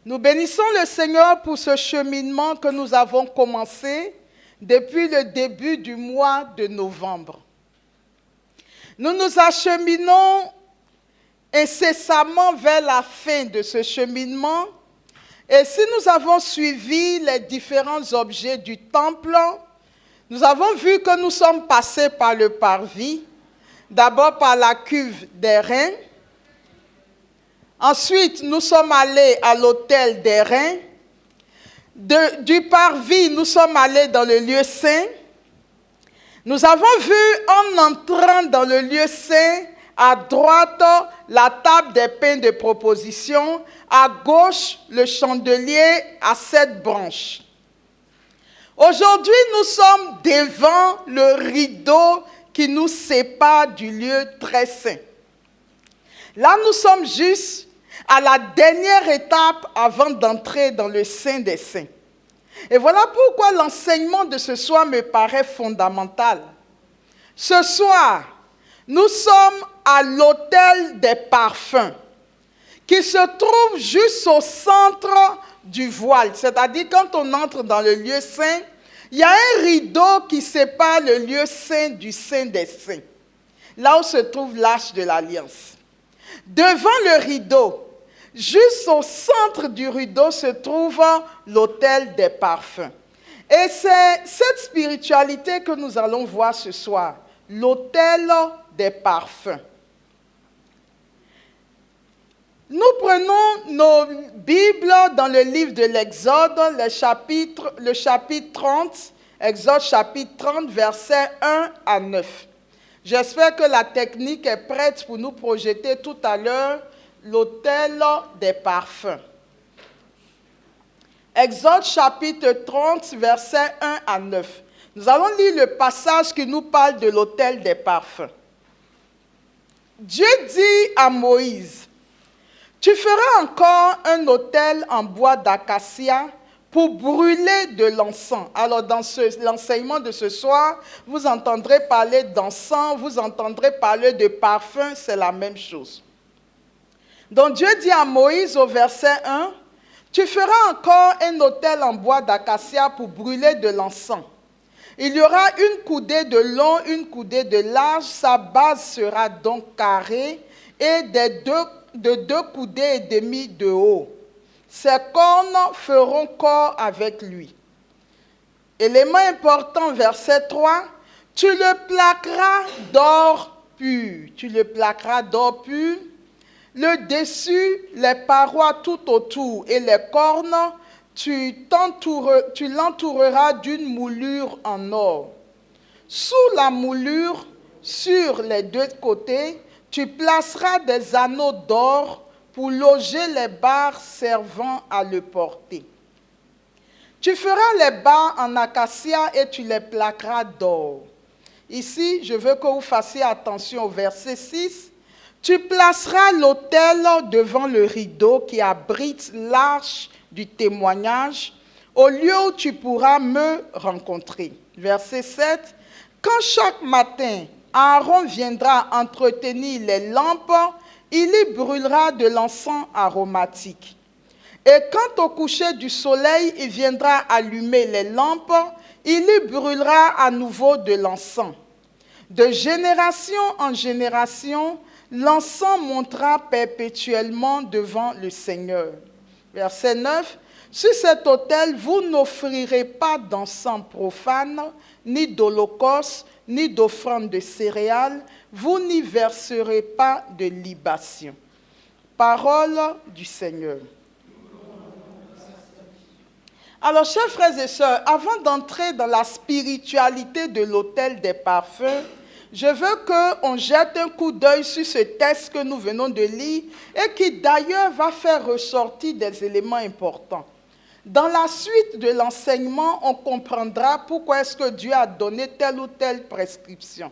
Nous bénissons le Seigneur pour ce cheminement que nous avons commencé depuis le début du mois de novembre. Nous nous acheminons incessamment vers la fin de ce cheminement. Et si nous avons suivi les différents objets du temple, nous avons vu que nous sommes passés par le parvis, d'abord par la cuve des reins. Ensuite, nous sommes allés à l'autel des reins. Du parvis, nous sommes allés dans le lieu saint. Nous avons vu, en entrant dans le lieu saint, à droite, la table des pains de proposition, à gauche, le chandelier à 7 branches. Aujourd'hui, nous sommes devant le rideau qui nous sépare du lieu très saint. Là, nous sommes juste à la dernière étape avant d'entrer dans le Saint des Saints. Et voilà pourquoi l'enseignement de ce soir me paraît fondamental. Ce soir, nous sommes à l'autel des parfums, qui se trouve juste au centre du voile. C'est-à-dire, quand on entre dans le lieu saint, il y a un rideau qui sépare le lieu saint du Saint des Saints, là où se trouve l'arche de l'Alliance. Devant le rideau, juste au centre du rideau, se trouve l'autel des parfums. Et c'est cette spiritualité que nous allons voir ce soir, l'autel des parfums. Nous prenons nos Bibles dans le livre de l'Exode, le chapitre 30, Exode chapitre 30, versets 1 à 9. J'espère que la technique est prête pour nous projeter tout à l'heure l'autel des parfums. Exode chapitre 30, versets 1 à 9. Nous allons lire le passage qui nous parle de l'autel des parfums. Dieu dit à Moïse, « Tu feras encore un autel en bois d'acacia pour brûler de l'encens. » Alors, dans l'enseignement de ce soir, vous entendrez parler d'encens, vous entendrez parler de parfum, c'est la même chose. Donc, Dieu dit à Moïse au verset 1, « Tu feras encore un autel en bois d'acacia pour brûler de l'encens. Il y aura une coudée de long, une coudée de large, sa base sera donc carrée et de 2 coudées et demie de haut. Ses cornes feront corps avec lui. » Élément important, verset 3, « Tu le plaqueras d'or pur. » Tu le plaqueras d'or pur. Le dessus, les parois tout autour et les cornes, tu l'entoureras d'une moulure en or. Sous la moulure, sur les 2 côtés, tu placeras des anneaux d'or pour loger les barres servant à le porter. Tu feras les barres en acacia et tu les plaqueras d'or. Ici, je veux que vous fassiez attention au verset 6. Tu placeras l'autel devant le rideau qui abrite l'arche du témoignage, au lieu où tu pourras me rencontrer. Verset 7. Quand chaque matin, Aaron viendra entretenir les lampes, il y brûlera de l'encens aromatique. Et quand au coucher du soleil, il viendra allumer les lampes, il y brûlera à nouveau de l'encens. De génération en génération, l'encens montera perpétuellement devant le Seigneur. Verset 9. Sur cet autel, vous n'offrirez pas d'encens profane, ni d'holocauste, ni d'offrande de céréales, vous n'y verserez pas de libation. Parole du Seigneur. Alors, chers frères et sœurs, avant d'entrer dans la spiritualité de l'autel des parfums, je veux qu'on jette un coup d'œil sur ce texte que nous venons de lire et qui d'ailleurs va faire ressortir des éléments importants. Dans la suite de l'enseignement, on comprendra pourquoi est-ce que Dieu a donné telle ou telle prescription.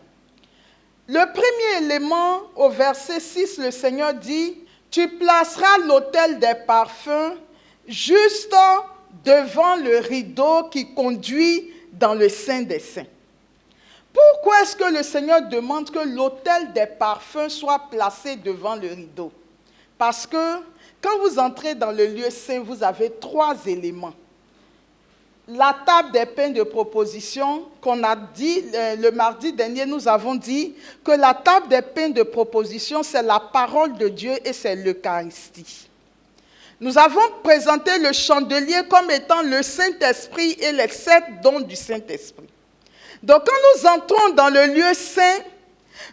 Le premier élément, au verset 6, le Seigneur dit, « Tu placeras l'autel des parfums juste devant le rideau qui conduit dans le Saint des Saints. » Pourquoi est-ce que le Seigneur demande que l'autel des parfums soit placé devant le rideau? Parce que quand vous entrez dans le lieu saint, vous avez 3 éléments. La table des pains de proposition, qu'on a dit, le mardi dernier, nous avons dit que la table des pains de proposition, c'est la parole de Dieu et c'est l'Eucharistie. Nous avons présenté le chandelier comme étant le Saint-Esprit et les 7 dons du Saint-Esprit. Donc quand nous entrons dans le lieu saint,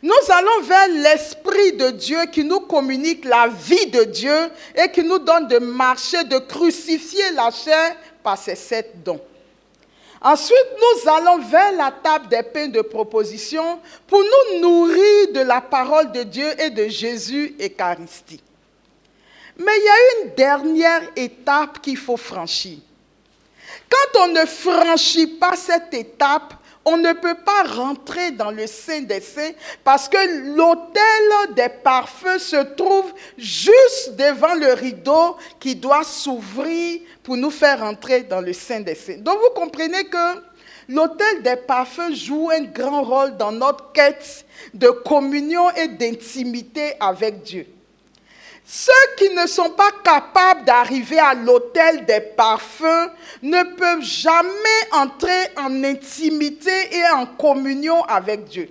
nous allons vers l'Esprit de Dieu qui nous communique la vie de Dieu et qui nous donne de marcher, de crucifier la chair par ces 7 dons. Ensuite, nous allons vers la table des pains de proposition pour nous nourrir de la parole de Dieu et de Jésus Eucharistie. Mais il y a une dernière étape qu'il faut franchir. Quand on ne franchit pas cette étape, on ne peut pas rentrer dans le Saint des Saints parce que l'autel des parfums se trouve juste devant le rideau qui doit s'ouvrir pour nous faire entrer dans le Saint des Saints. Donc vous comprenez que l'autel des parfums joue un grand rôle dans notre quête de communion et d'intimité avec Dieu. Ceux qui ne sont pas capables d'arriver à l'autel des parfums ne peuvent jamais entrer en intimité et en communion avec Dieu.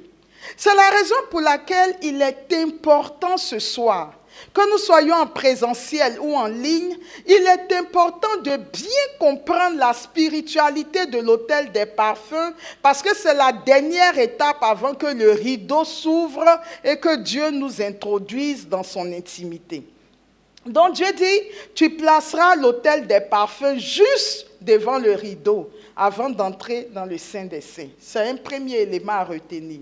C'est la raison pour laquelle il est important ce soir, que nous soyons en présentiel ou en ligne, il est important de bien comprendre la spiritualité de l'autel des parfums parce que c'est la dernière étape avant que le rideau s'ouvre et que Dieu nous introduise dans son intimité. Donc Dieu dit, tu placeras l'autel des parfums juste devant le rideau avant d'entrer dans le Saint des Saints. C'est un premier élément à retenir.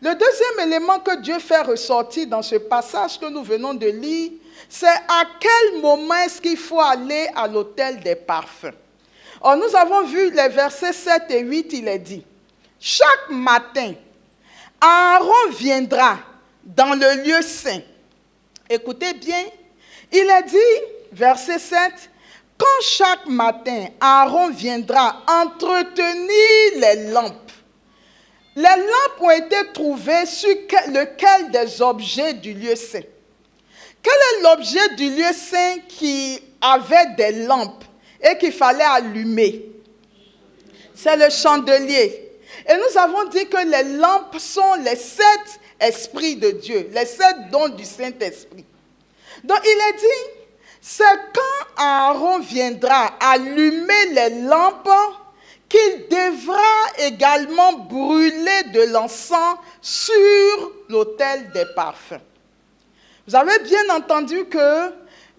Le deuxième élément que Dieu fait ressortir dans ce passage que nous venons de lire, c'est à quel moment est-ce qu'il faut aller à l'autel des parfums. Or, nous avons vu les versets 7 et 8, il est dit, chaque matin, Aaron viendra dans le lieu saint. Écoutez bien, il est dit, verset 7, quand chaque matin, Aaron viendra entretenir les lampes. Les lampes ont été trouvées sur lequel des objets du lieu saint. Quel est l'objet du lieu saint qui avait des lampes et qu'il fallait allumer? C'est le chandelier. Et nous avons dit que les lampes sont les 7 esprits de Dieu, les 7 dons du Saint-Esprit. Donc il est dit, c'est quand Aaron viendra allumer les lampes qu'il devra également brûler de l'encens sur l'autel des parfums. Vous avez bien entendu que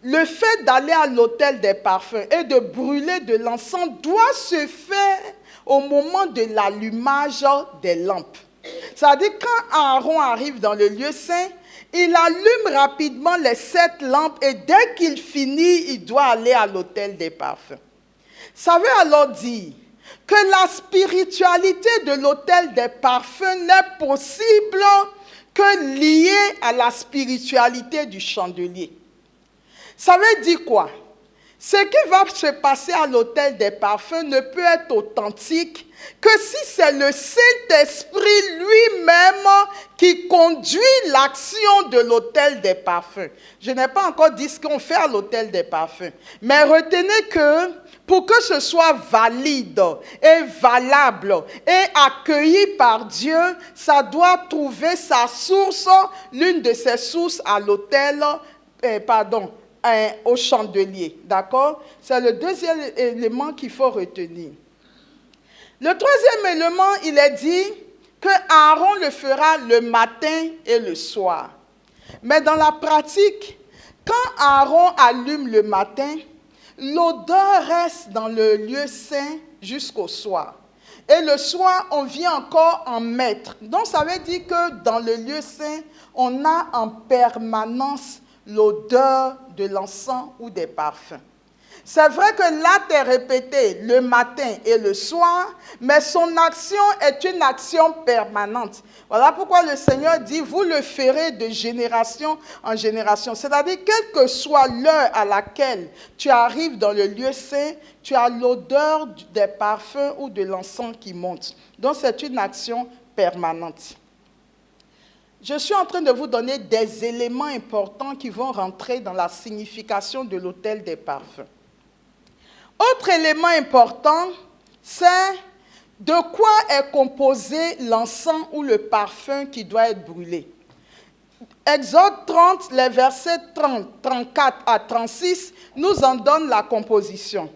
le fait d'aller à l'autel des parfums et de brûler de l'encens doit se faire au moment de l'allumage des lampes. C'est-à-dire quand Aaron arrive dans le lieu saint, il allume rapidement les 7 lampes et dès qu'il finit, il doit aller à l'autel des parfums. Ça veut alors dire que la spiritualité de l'autel des parfums n'est possible que liée à la spiritualité du chandelier. Ça veut dire quoi? Ce qui va se passer à l'autel des parfums ne peut être authentique que si c'est le Saint-Esprit lui-même qui conduit l'action de l'autel des parfums. Je n'ai pas encore dit ce qu'on fait à l'autel des parfums, mais retenez que pour que ce soit valide et valable et accueilli par Dieu, ça doit trouver sa source, l'une de ses sources à l'autel, au chandelier. D'accord? C'est le deuxième élément qu'il faut retenir. Le troisième élément, il est dit que Aaron le fera le matin et le soir. Mais dans la pratique, quand Aaron allume le matin, l'odeur reste dans le lieu saint jusqu'au soir. Et le soir, on vient encore en mettre. Donc, ça veut dire que dans le lieu saint, on a en permanence l'odeur de l'encens ou des parfums. C'est vrai que l'acte est répété le matin et le soir, mais son action est une action permanente. Voilà pourquoi le Seigneur dit, vous le ferez de génération en génération. C'est-à-dire, quelle que soit l'heure à laquelle tu arrives dans le lieu saint, tu as l'odeur des parfums ou de l'encens qui monte. Donc, c'est une action permanente. Je suis en train de vous donner des éléments importants qui vont rentrer dans la signification de l'autel des parfums. Autre élément important, c'est de quoi est composé l'encens ou le parfum qui doit être brûlé. Exode 30, les versets 30, 34 à 36 nous en donnent la composition.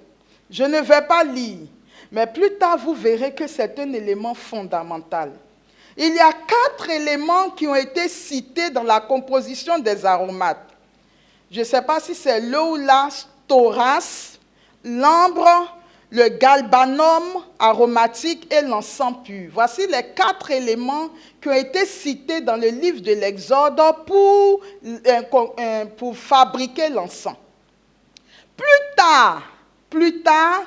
Je ne vais pas lire, mais plus tard vous verrez que c'est un élément fondamental. Il y a 4 éléments qui ont été cités dans la composition des aromates. Je ne sais pas si c'est l'eaulas, thoras, l'ambre, le galbanum aromatique et l'encens pur. Voici les 4 éléments qui ont été cités dans le livre de l'Exode pour fabriquer l'encens. Plus tard,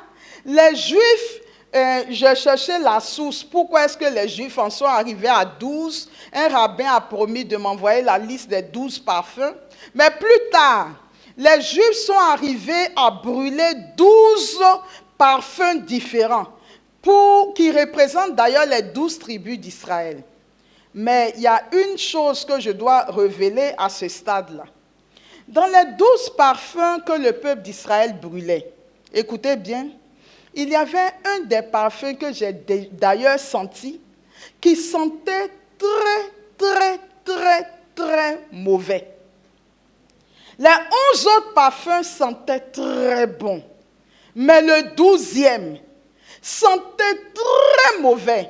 les Juifs, je cherchais la source. Pourquoi est-ce que les Juifs en sont arrivés à 12? Un rabbin a promis de m'envoyer la liste des 12 parfums. Mais plus tard, les Juifs sont arrivés à brûler 12 parfums différents, qui représentent d'ailleurs les 12 tribus d'Israël. Mais il y a une chose que je dois révéler à ce stade-là. Dans les 12 parfums que le peuple d'Israël brûlait, écoutez bien, il y avait un des parfums que j'ai d'ailleurs senti, qui sentait très mauvais. Les 11 autres parfums sentaient très bon. Mais le 12e sentait très mauvais.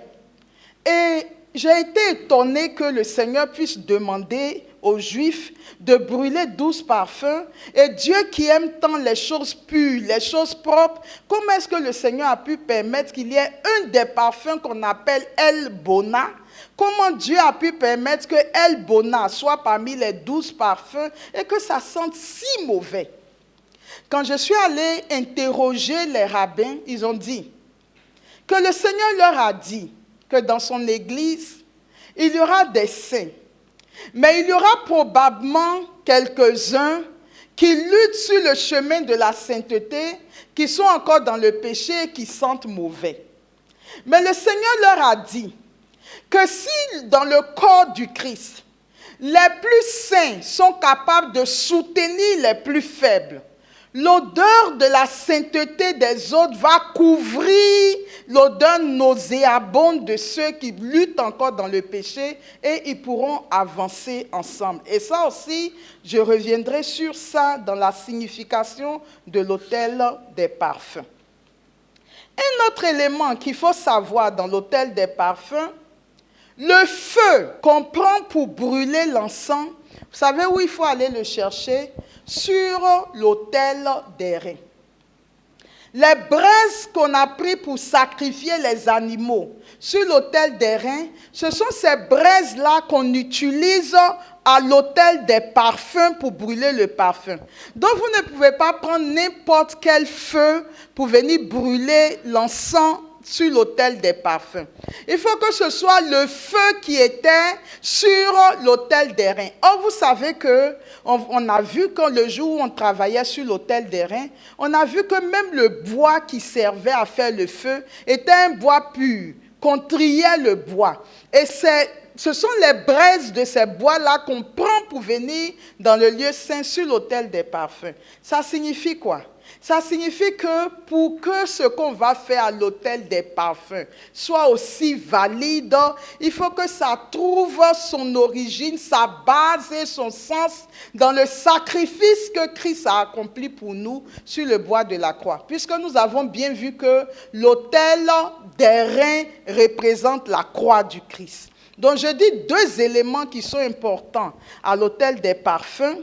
Et j'ai été étonnée que le Seigneur puisse demander aux Juifs de brûler 12 parfums. Et Dieu qui aime tant les choses pures, les choses propres, comment est-ce que le Seigneur a pu permettre qu'il y ait un des parfums qu'on appelle El Bona? Comment Dieu a pu permettre que El Bona soit parmi les 12 parfums et que ça sente si mauvais? Quand je suis allée interroger les rabbins, ils ont dit que le Seigneur leur a dit que dans son église, il y aura des saints. Mais il y aura probablement quelques-uns qui luttent sur le chemin de la sainteté, qui sont encore dans le péché et qui sentent mauvais. Mais le Seigneur leur a dit que si dans le corps du Christ, les plus saints sont capables de soutenir les plus faibles, l'odeur de la sainteté des autres va couvrir l'odeur nauséabonde de ceux qui luttent encore dans le péché et ils pourront avancer ensemble. Et ça aussi, je reviendrai sur ça dans la signification de l'autel des parfums. Un autre élément qu'il faut savoir dans l'autel des parfums, le feu qu'on prend pour brûler l'encens, vous savez où il faut aller le chercher? Sur l'autel d'airain. Les braises qu'on a prises pour sacrifier les animaux sur l'autel d'airain, ce sont ces braises-là qu'on utilise à l'autel des parfums pour brûler le parfum. Donc vous ne pouvez pas prendre n'importe quel feu pour venir brûler l'encens sur l'autel des parfums. Il faut que ce soit le feu qui était sur l'autel d'airain. Or, vous savez qu'on a vu que le jour où on travaillait sur l'autel d'airain, on a vu que même le bois qui servait à faire le feu était un bois pur, qu'on triait le bois. Et ce sont les braises de ces bois-là qu'on prend pour venir dans le lieu saint sur l'autel des parfums. Ça signifie quoi? Ça signifie que pour que ce qu'on va faire à l'autel des parfums soit aussi valide, il faut que ça trouve son origine, sa base et son sens dans le sacrifice que Christ a accompli pour nous sur le bois de la croix. Puisque nous avons bien vu que l'autel d'airain représente la croix du Christ. Donc je dis 2 éléments qui sont importants à l'autel des parfums.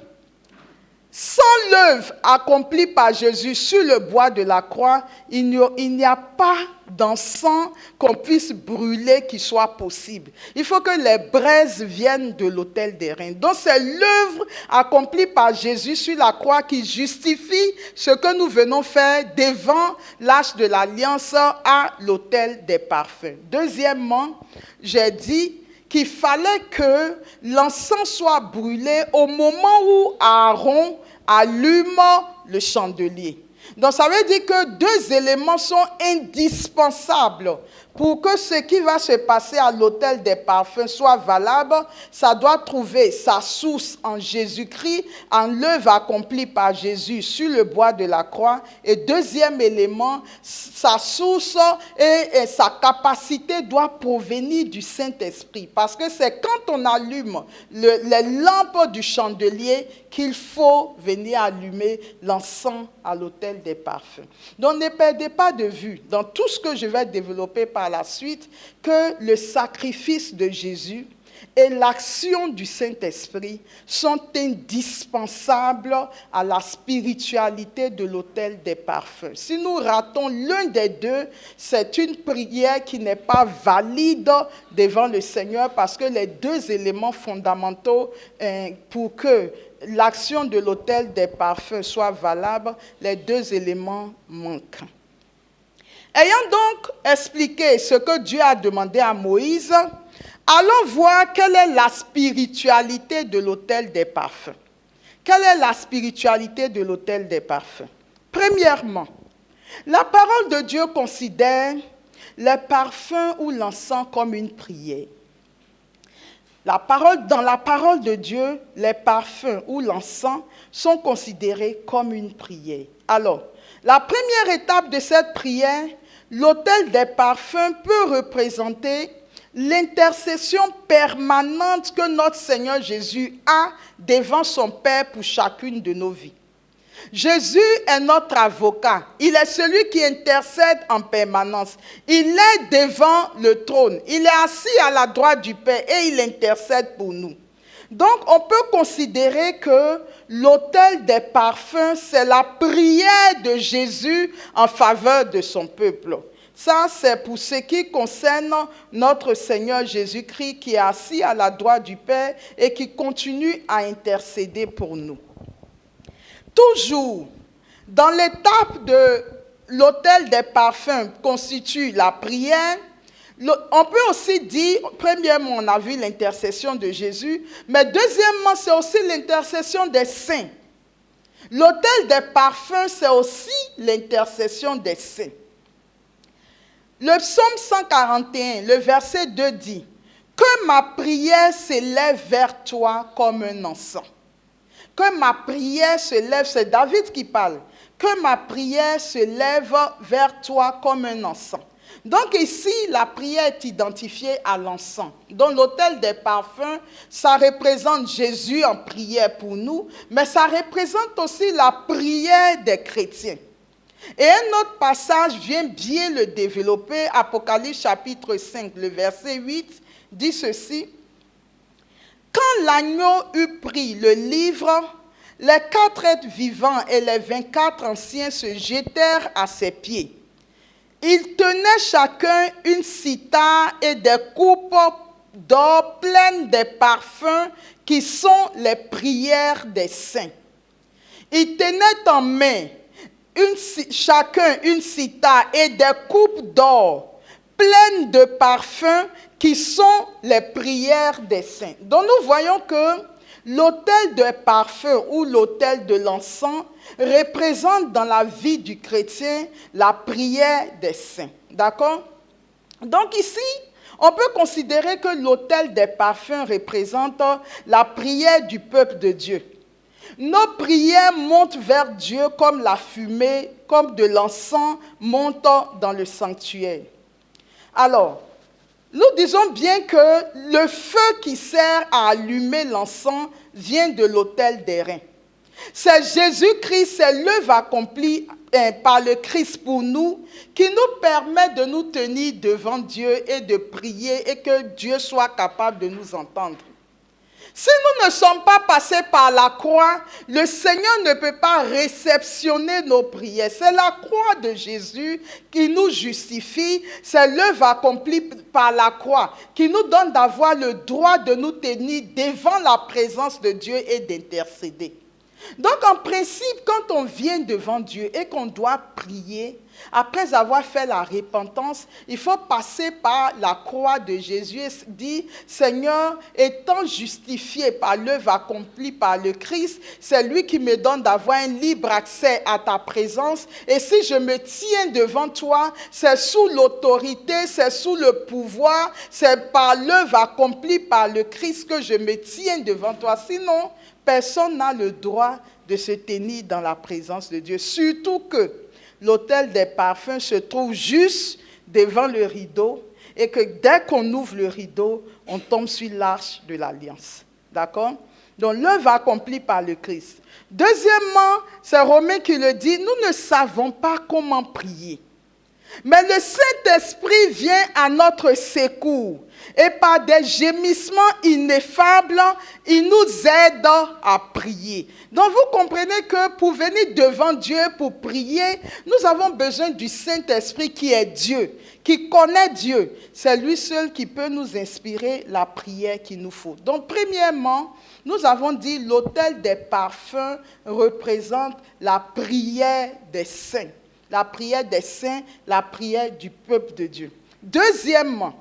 Sans l'œuvre accomplie par Jésus sur le bois de la croix, il n'y a pas d'encens qu'on puisse brûler qui soit possible. Il faut que les braises viennent de l'autel d'airain. Donc c'est l'œuvre accomplie par Jésus sur la croix qui justifie ce que nous venons faire devant l'arche de l'alliance à l'autel des parfums. Deuxièmement, j'ai dit qu'il fallait que l'encens soit brûlé au moment où Aaron allume le chandelier. Donc ça veut dire que 2 éléments sont indispensables Pour que ce qui va se passer à l'autel des parfums soit valable, ça doit trouver sa source en Jésus-Christ, en l'œuvre accomplie par Jésus sur le bois de la croix. Et deuxième élément, sa source et sa capacité doit provenir du Saint-Esprit. Parce que c'est quand on allume les lampes du chandelier qu'il faut venir allumer l'encens à l'autel des parfums. Donc ne perdez pas de vue dans tout ce que je vais développer par la suite que le sacrifice de Jésus et l'action du Saint-Esprit sont indispensables à la spiritualité de l'autel des parfums. Si nous ratons l'un des deux, c'est une prière qui n'est pas valide devant le Seigneur parce que les deux éléments fondamentaux pour que l'action de l'autel des parfums soit valable, les deux éléments manquent. Ayant donc expliqué ce que Dieu a demandé à Moïse, allons voir quelle est la spiritualité de l'autel des parfums. Quelle est la spiritualité de l'autel des parfums? Premièrement, la parole de Dieu considère les parfums ou l'encens comme une prière. Dans la parole de Dieu, les parfums ou l'encens sont considérés comme une prière. Alors, la première étape de cette prière, l'autel des parfums peut représenter l'intercession permanente que notre Seigneur Jésus a devant son Père pour chacune de nos vies. Jésus est notre avocat. Il est celui qui intercède en permanence. Il est devant le trône. Il est assis à la droite du Père et il intercède pour nous. Donc, on peut considérer que l'autel des parfums, c'est la prière de Jésus en faveur de son peuple. Ça, c'est pour ce qui concerne notre Seigneur Jésus-Christ qui est assis à la droite du Père et qui continue à intercéder pour nous. Toujours, dans l'étape de l'autel des parfums constitue la prière. On peut aussi dire, premièrement, on a vu l'intercession de Jésus, mais deuxièmement, c'est aussi l'intercession des saints. L'autel des parfums, c'est aussi l'intercession des saints. Le psaume 141, le verset 2 dit « Que ma prière s'élève vers toi comme un encens. » Que ma prière se lève, c'est David qui parle. Que ma prière se lève vers toi comme un encens. Donc ici, la prière est identifiée à l'encens. Dans l'autel des parfums, ça représente Jésus en prière pour nous, mais ça représente aussi la prière des chrétiens. Et un autre passage vient bien le développer. Apocalypse chapitre 5, le verset 8, dit ceci. Quand l'agneau eut pris le livre, les 4 êtres vivants et les 24 anciens se jetèrent à ses pieds. Ils tenaient chacun une cithare et des coupes d'or pleines des parfums qui sont les prières des saints. Ils tenaient en main chacun une cithare et des coupes d'or pleines de parfums qui sont les prières des saints. Donc nous voyons que l'autel de parfum ou l'autel de l'encens représente dans la vie du chrétien la prière des saints. D'accord? Donc ici, on peut considérer que l'autel des parfums représente la prière du peuple de Dieu. Nos prières montent vers Dieu comme la fumée, comme de l'encens monte dans le sanctuaire. Alors, nous disons bien que le feu qui sert à allumer l'encens vient de l'autel d'airain. C'est Jésus-Christ, c'est l'œuvre accomplie par le Christ pour nous qui nous permet de nous tenir devant Dieu et de prier et que Dieu soit capable de nous entendre. Si nous ne sommes pas passés par la croix, le Seigneur ne peut pas réceptionner nos prières. C'est la croix de Jésus qui nous justifie. C'est l'œuvre accomplie par la croix qui nous donne d'avoir le droit de nous tenir devant la présence de Dieu et d'intercéder. Donc, en principe, quand on vient devant Dieu et qu'on doit prier, Après avoir fait la repentance, il faut passer par la croix de Jésus et dire, Seigneur, étant justifié par l'œuvre accomplie par le Christ, c'est lui qui me donne d'avoir un libre accès à ta présence. Et si je me tiens devant toi, c'est sous l'autorité, c'est sous le pouvoir, c'est par l'œuvre accomplie par le Christ que je me tiens devant toi. Sinon, personne n'a le droit de se tenir dans la présence de Dieu. Surtout que l'autel des parfums se trouve juste devant le rideau et que dès qu'on ouvre le rideau, on tombe sur l'arche de l'alliance. D'accord? Donc l'œuvre accomplie par le Christ. Deuxièmement, c'est Romain qui le dit, nous ne savons pas comment prier. Mais le Saint-Esprit vient à notre secours et par des gémissements ineffables, il nous aide à prier. Donc vous comprenez que pour venir devant Dieu, pour prier, nous avons besoin du Saint-Esprit qui est Dieu, qui connaît Dieu. C'est lui seul qui peut nous inspirer la prière qu'il nous faut. Donc premièrement, nous avons dit l'autel des parfums représente la prière des saints. La prière des saints, la prière du peuple de Dieu. Deuxièmement,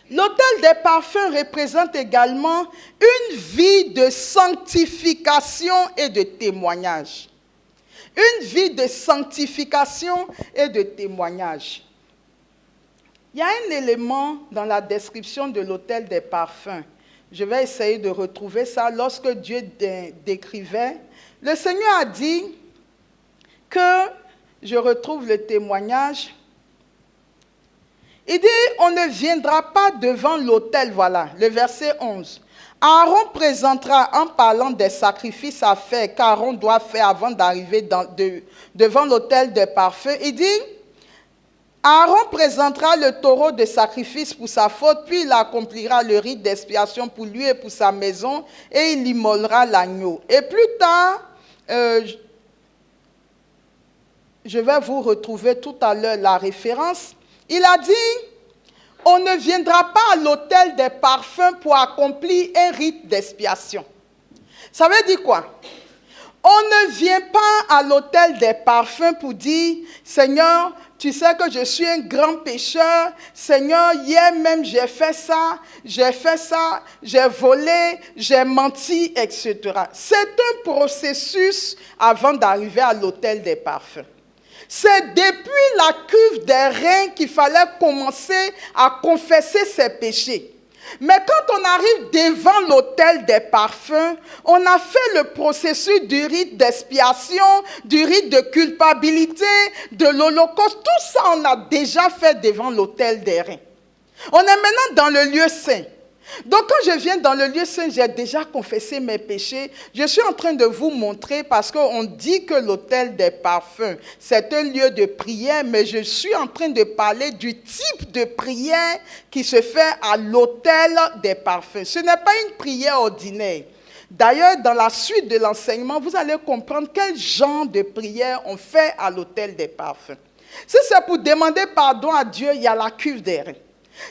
l'autel des parfums représente également une vie de sanctification et de témoignage. Une vie de sanctification et de témoignage. Il y a un élément dans la description de l'autel des parfums. Je vais essayer de retrouver ça. Lorsque Dieu décrivait, le Seigneur a dit que, je retrouve le témoignage, il dit, on ne viendra pas devant l'autel, voilà, le verset 11. Aaron présentera, en parlant des sacrifices à faire, qu'Aaron doit faire avant d'arriver devant l'autel des parfums, il dit, Aaron présentera le taureau de sacrifice pour sa faute, puis il accomplira le rite d'expiation pour lui et pour sa maison, et il immolera l'agneau. Et plus tard, je vais vous retrouver tout à l'heure la référence. Il a dit, on ne viendra pas à l'autel des parfums pour accomplir un rite d'expiation. Ça veut dire quoi? On ne vient pas à l'autel des parfums pour dire, Seigneur, tu sais que je suis un grand pécheur. Seigneur, hier même j'ai fait ça, j'ai volé, j'ai menti, etc. C'est un processus avant d'arriver à l'autel des parfums. C'est depuis la cuve des reins qu'il fallait commencer à confesser ses péchés. Mais quand on arrive devant l'autel des parfums, on a fait le processus du rite d'expiation, du rite de culpabilité, de l'Holocauste. Tout ça, on a déjà fait devant l'autel des reins. On est maintenant dans le lieu saint. Donc quand je viens dans le lieu saint, j'ai déjà confessé mes péchés. Je suis en train de vous montrer parce qu'on dit que l'autel des parfums, c'est un lieu de prière, mais je suis en train de parler du type de prière qui se fait à l'autel des parfums. Ce n'est pas une prière ordinaire. D'ailleurs, dans la suite de l'enseignement, vous allez comprendre quel genre de prière on fait à l'autel des parfums. Si c'est pour demander pardon à Dieu, il y a la cuve des reins.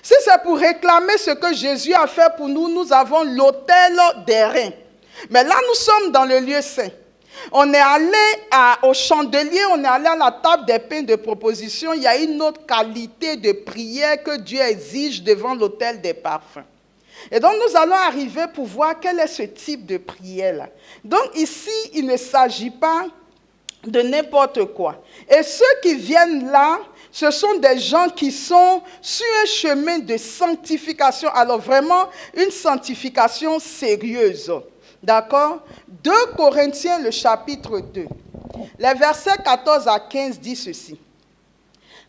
Si c'est pour réclamer ce que Jésus a fait pour nous, nous avons l'autel des reins. Mais là, nous sommes dans le lieu saint. On est allé au chandelier, on est allé à la table des pains de proposition. Il y a une autre qualité de prière que Dieu exige devant l'autel des parfums. Et donc, nous allons arriver pour voir quel est ce type de prière-là. Donc, ici, il ne s'agit pas de n'importe quoi. Et ceux qui viennent là, ce sont des gens qui sont sur un chemin de sanctification. Alors vraiment, une sanctification sérieuse. D'accord? 2 Corinthiens, le chapitre 2. Les versets 14 à 15 disent ceci.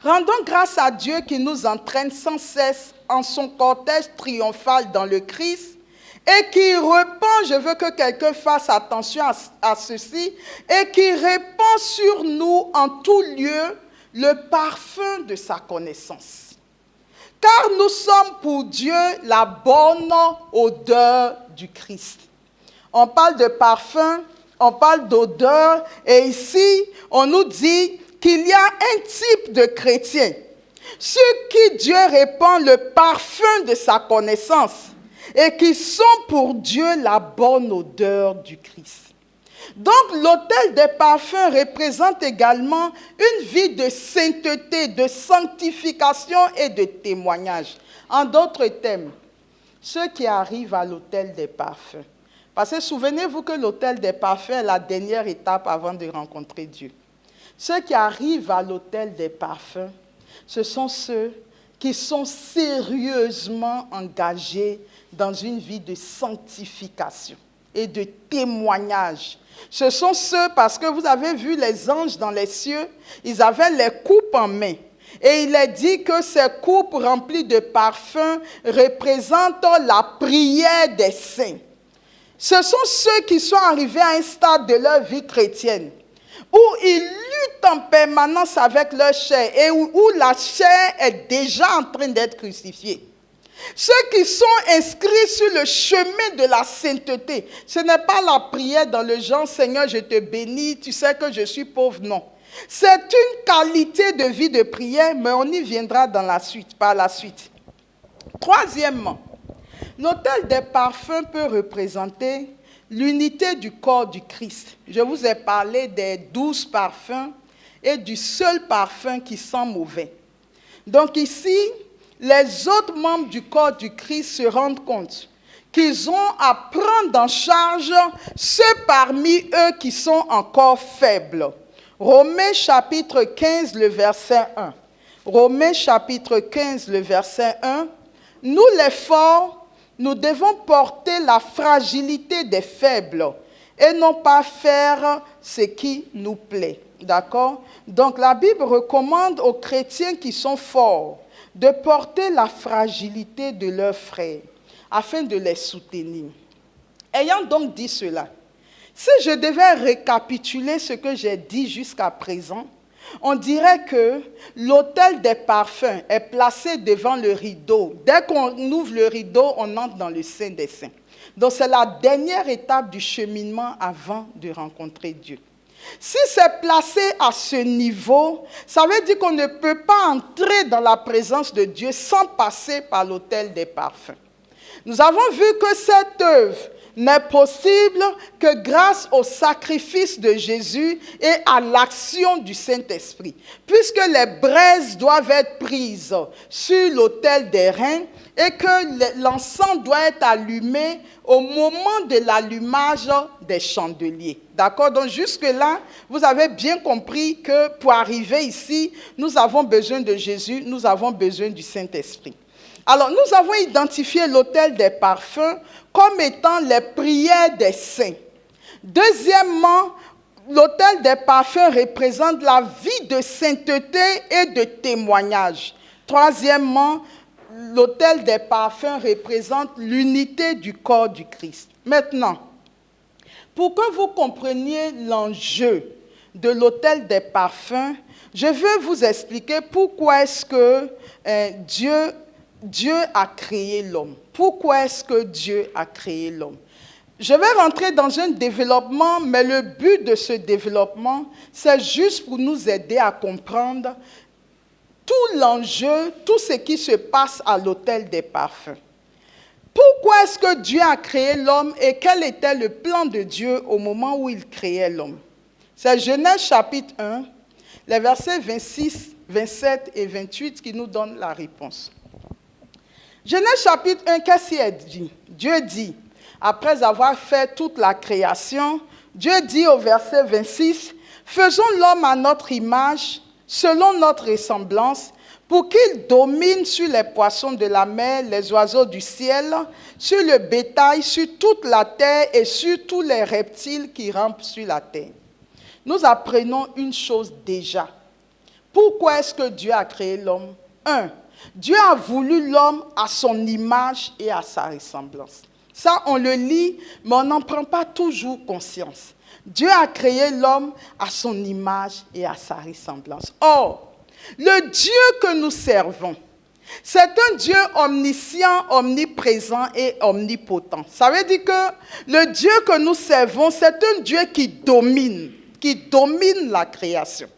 Rendons grâce à Dieu qui nous entraîne sans cesse en son cortège triomphal dans le Christ et qui répand, je veux que quelqu'un fasse attention à ceci, et qui répand sur nous en tout lieu le parfum de sa connaissance. Car nous sommes pour Dieu la bonne odeur du Christ. On parle de parfum, on parle d'odeur, et ici, on nous dit qu'il y a un type de chrétiens, ceux qui Dieu répand le parfum de sa connaissance, et qui sont pour Dieu la bonne odeur du Christ. Donc, l'autel des parfums représente également une vie de sainteté, de sanctification et de témoignage. En d'autres termes, ceux qui arrivent à l'autel des parfums. Parce que souvenez-vous que l'autel des parfums est la dernière étape avant de rencontrer Dieu. Ceux qui arrivent à l'autel des parfums, ce sont ceux qui sont sérieusement engagés dans une vie de sanctification et de témoignage. Ce sont ceux, parce que vous avez vu les anges dans les cieux, ils avaient les coupes en main. Et il est dit que ces coupes remplies de parfums représentent la prière des saints. Ce sont ceux qui sont arrivés à un stade de leur vie chrétienne où ils luttent en permanence avec leur chair et où la chair est déjà en train d'être crucifiée. Ceux qui sont inscrits sur le chemin de la sainteté, ce n'est pas la prière dans le genre « Seigneur, je te bénis, tu sais que je suis pauvre », non. C'est une qualité de vie de prière, mais on y viendra par la suite. Troisièmement, l'autel des parfums peut représenter l'unité du corps du Christ. Je vous ai parlé des 12 parfums et du seul parfum qui sent mauvais. Donc ici, les autres membres du corps du Christ se rendent compte qu'ils ont à prendre en charge ceux parmi eux qui sont encore faibles. Romains chapitre 15, le verset 1. Romains chapitre 15, le verset 1. Nous les forts, nous devons porter la fragilité des faibles et non pas faire ce qui nous plaît. D'accord? Donc la Bible recommande aux chrétiens qui sont forts de porter la fragilité de leurs frères afin de les soutenir. Ayant donc dit cela, si je devais récapituler ce que j'ai dit jusqu'à présent, on dirait que l'autel des parfums est placé devant le rideau. Dès qu'on ouvre le rideau, on entre dans le Saint des Saints. Donc c'est la dernière étape du cheminement avant de rencontrer Dieu. Si c'est placé à ce niveau, ça veut dire qu'on ne peut pas entrer dans la présence de Dieu sans passer par l'autel des parfums. Nous avons vu que cette œuvre n'est possible que grâce au sacrifice de Jésus et à l'action du Saint-Esprit, puisque les braises doivent être prises sur l'autel des reins et que l'encens doit être allumé au moment de l'allumage des chandeliers. D'accord? Donc jusque-là, vous avez bien compris que pour arriver ici, nous avons besoin de Jésus, nous avons besoin du Saint-Esprit. Alors, nous avons identifié l'autel des parfums comme étant les prières des saints. Deuxièmement, l'autel des parfums représente la vie de sainteté et de témoignage. Troisièmement, l'autel des parfums représente l'unité du corps du Christ. Maintenant, pour que vous compreniez l'enjeu de l'autel des parfums, je veux vous expliquer pourquoi est-ce que Dieu a créé l'homme. Pourquoi est-ce que Dieu a créé l'homme? Je vais rentrer dans un développement, mais le but de ce développement, c'est juste pour nous aider à comprendre tout l'enjeu, tout ce qui se passe à l'autel des parfums. Pourquoi est-ce que Dieu a créé l'homme et quel était le plan de Dieu au moment où il créait l'homme? C'est Genèse chapitre 1, les versets 26, 27 et 28 qui nous donnent la réponse. Genèse chapitre 1, qu'est-ce qu'il dit? Dieu dit, après avoir fait toute la création, Dieu dit au verset 26, « Faisons l'homme à notre image, selon notre ressemblance, pour qu'il domine sur les poissons de la mer, les oiseaux du ciel, sur le bétail, sur toute la terre et sur tous les reptiles qui rampent sur la terre. » Nous apprenons une chose déjà. Pourquoi est-ce que Dieu a créé l'homme? 1. Dieu a voulu l'homme à son image et à sa ressemblance. Ça, on le lit, mais on n'en prend pas toujours conscience. Dieu a créé l'homme à son image et à sa ressemblance. Or, le Dieu que nous servons, c'est un Dieu omniscient, omniprésent et omnipotent. Ça veut dire que le Dieu que nous servons, c'est un Dieu qui domine la création.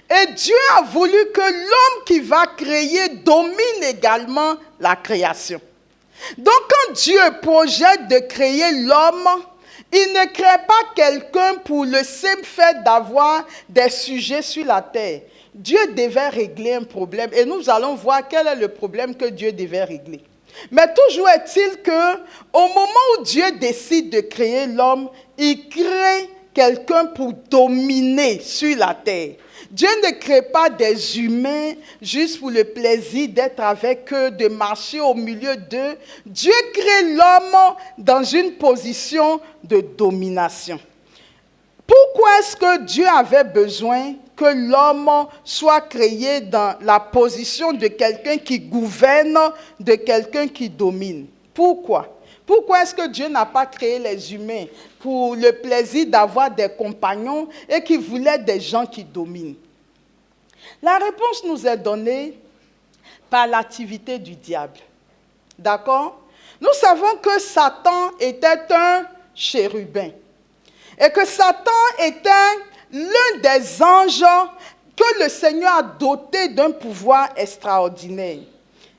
Et Dieu a voulu que l'homme qui va créer domine également la création. Donc quand Dieu projette de créer l'homme, Il ne crée pas quelqu'un pour le simple fait d'avoir des sujets sur la terre. Dieu devait régler un problème et nous allons voir quel est le problème que Dieu devait régler. Mais toujours est-il que au moment où Dieu décide de créer l'homme, il crée quelqu'un pour dominer sur la terre. Dieu ne crée pas des humains juste pour le plaisir d'être avec eux, de marcher au milieu d'eux. Dieu crée l'homme dans une position de domination. Pourquoi est-ce que Dieu avait besoin que l'homme soit créé dans la position de quelqu'un qui gouverne, de quelqu'un qui domine? Pourquoi? Pourquoi est-ce que Dieu n'a pas créé les humains pour le plaisir d'avoir des compagnons et qui voulait des gens qui dominent? La réponse nous est donnée par l'activité du diable. D'accord? Nous savons que Satan était un chérubin et que Satan était l'un des anges que le Seigneur a doté d'un pouvoir extraordinaire.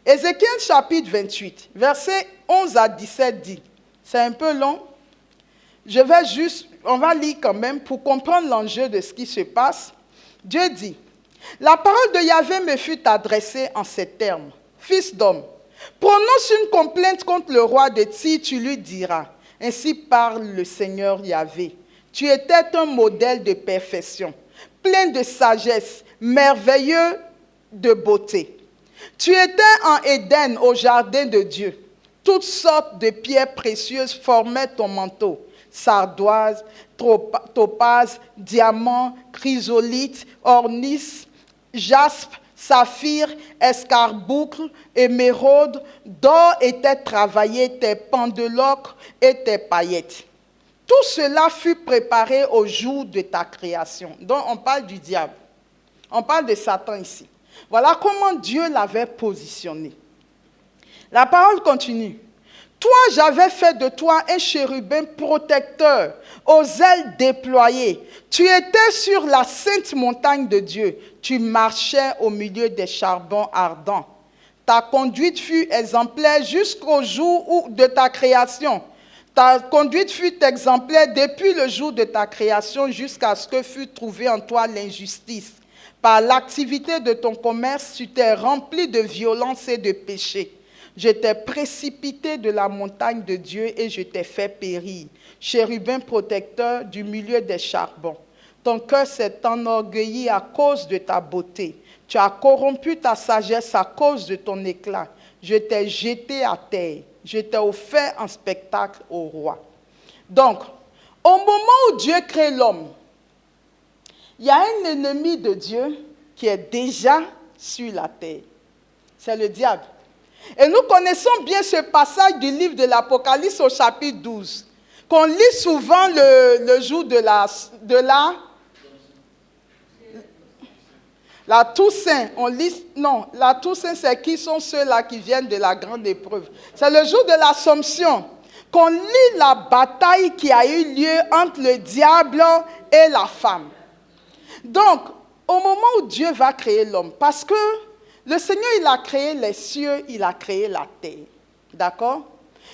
Ézéchiel chapitre 28, versets 11 à 17 dit, c'est un peu long, on va lire quand même pour comprendre l'enjeu de ce qui se passe. Dieu dit, « La parole de Yahvé me fut adressée en ces termes. Fils d'homme, prononce une complainte contre le roi de Tyr, tu lui diras, ainsi parle le Seigneur Yahvé. Tu étais un modèle de perfection, plein de sagesse, merveilleux de beauté. Tu étais en Éden, au jardin de Dieu. Toutes sortes de pierres précieuses formaient ton manteau. Sardoise, topaze, diamant, chrysolite, ornis, jaspe, saphir, escarboucle, émeraude, d'or étaient travaillés tes pendeloques et tes paillettes. Tout cela fut préparé au jour de ta création. Donc on parle du diable. On parle de Satan ici. Voilà comment Dieu l'avait positionné. La parole continue. Toi, j'avais fait de toi un chérubin protecteur, aux ailes déployées. Tu étais sur la sainte montagne de Dieu. Tu marchais au milieu des charbons ardents. Ta conduite fut exemplaire jusqu'au jour de ta création. Ta conduite fut exemplaire depuis le jour de ta création jusqu'à ce que fût trouvée en toi l'injustice. Par l'activité de ton commerce, tu t'es rempli de violence et de péché. Je t'ai précipité de la montagne de Dieu et je t'ai fait périr. Chérubin protecteur du milieu des charbons. Ton cœur s'est enorgueilli à cause de ta beauté. Tu as corrompu ta sagesse à cause de ton éclat. Je t'ai jeté à terre. Je t'ai offert un spectacle au roi. Donc, au moment où Dieu crée l'homme, il y a un ennemi de Dieu qui est déjà sur la terre. C'est le diable. Et nous connaissons bien ce passage du livre de l'Apocalypse au chapitre 12, qu'on lit souvent le jour de la Toussaint. La Toussaint, c'est qui sont ceux-là qui viennent de la grande épreuve. C'est le jour de l'Assomption qu'on lit la bataille qui a eu lieu entre le diable et la femme. Donc, au moment où Dieu va créer l'homme, parce que le Seigneur, il a créé les cieux, il a créé la terre. D'accord?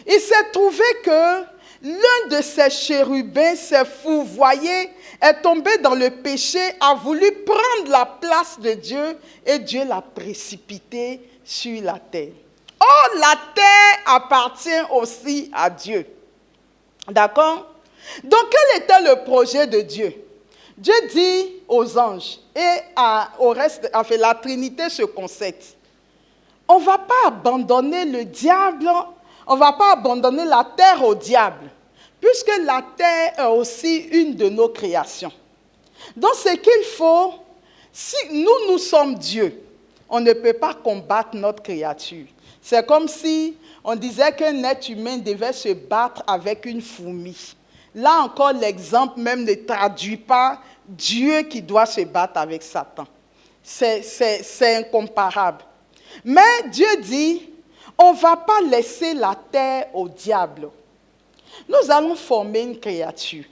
Il s'est trouvé que l'un de ces chérubins s'est fourvoyé, est tombé dans le péché, a voulu prendre la place de Dieu et Dieu l'a précipité sur la terre. Or, la terre appartient aussi à Dieu. D'accord? Donc, quel était le projet de Dieu? Dieu dit aux anges et au reste, la Trinité se concède. On ne va pas abandonner le diable, on ne va pas abandonner la terre au diable, puisque la terre est aussi une de nos créations. Donc, ce qu'il faut, si nous sommes Dieu, on ne peut pas combattre notre créature. C'est comme si on disait qu'un être humain devait se battre avec une fourmi. Là encore, l'exemple même ne traduit pas Dieu qui doit se battre avec Satan. C'est incomparable. Mais Dieu dit, on ne va pas laisser la terre au diable. Nous allons former une créature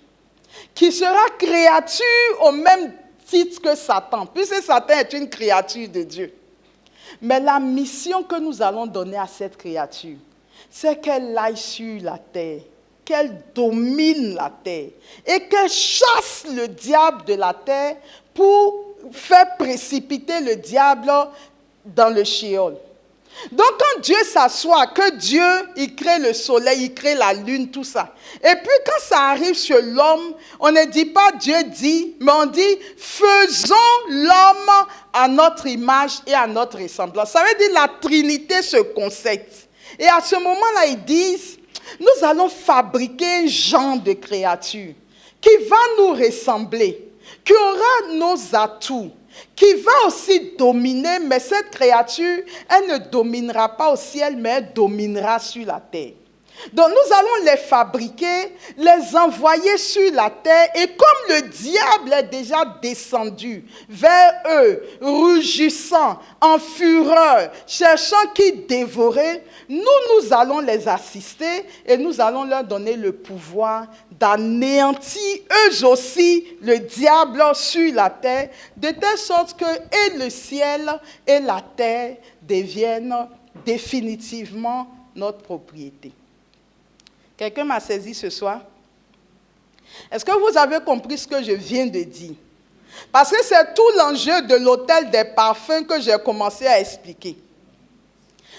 qui sera créature au même titre que Satan, puisque Satan est une créature de Dieu. Mais la mission que nous allons donner à cette créature, c'est qu'elle aille sur la terre qu'elle domine la terre et qu'elle chasse le diable de la terre pour faire précipiter le diable dans le Sheol. Donc quand Dieu s'assoit, que Dieu, il crée le soleil, il crée la lune, tout ça. Et puis quand ça arrive sur l'homme, on ne dit pas Dieu dit, mais on dit faisons l'homme à notre image et à notre ressemblance. Ça veut dire la Trinité se concède. Et à ce moment-là, ils disent, nous allons fabriquer un genre de créature qui va nous ressembler, qui aura nos atouts, qui va aussi dominer, mais cette créature, elle ne dominera pas au ciel, mais elle dominera sur la terre. Donc nous allons les fabriquer, les envoyer sur la terre, et comme le diable est déjà descendu vers eux, rugissant, en fureur, cherchant qui dévorer, nous allons les assister et nous allons leur donner le pouvoir d'anéantir eux aussi le diable sur la terre, de telle sorte que et le ciel et la terre deviennent définitivement notre propriété. Quelqu'un m'a saisi ce soir? Est-ce que vous avez compris ce que je viens de dire? Parce que c'est tout l'enjeu de l'autel des parfums que j'ai commencé à expliquer.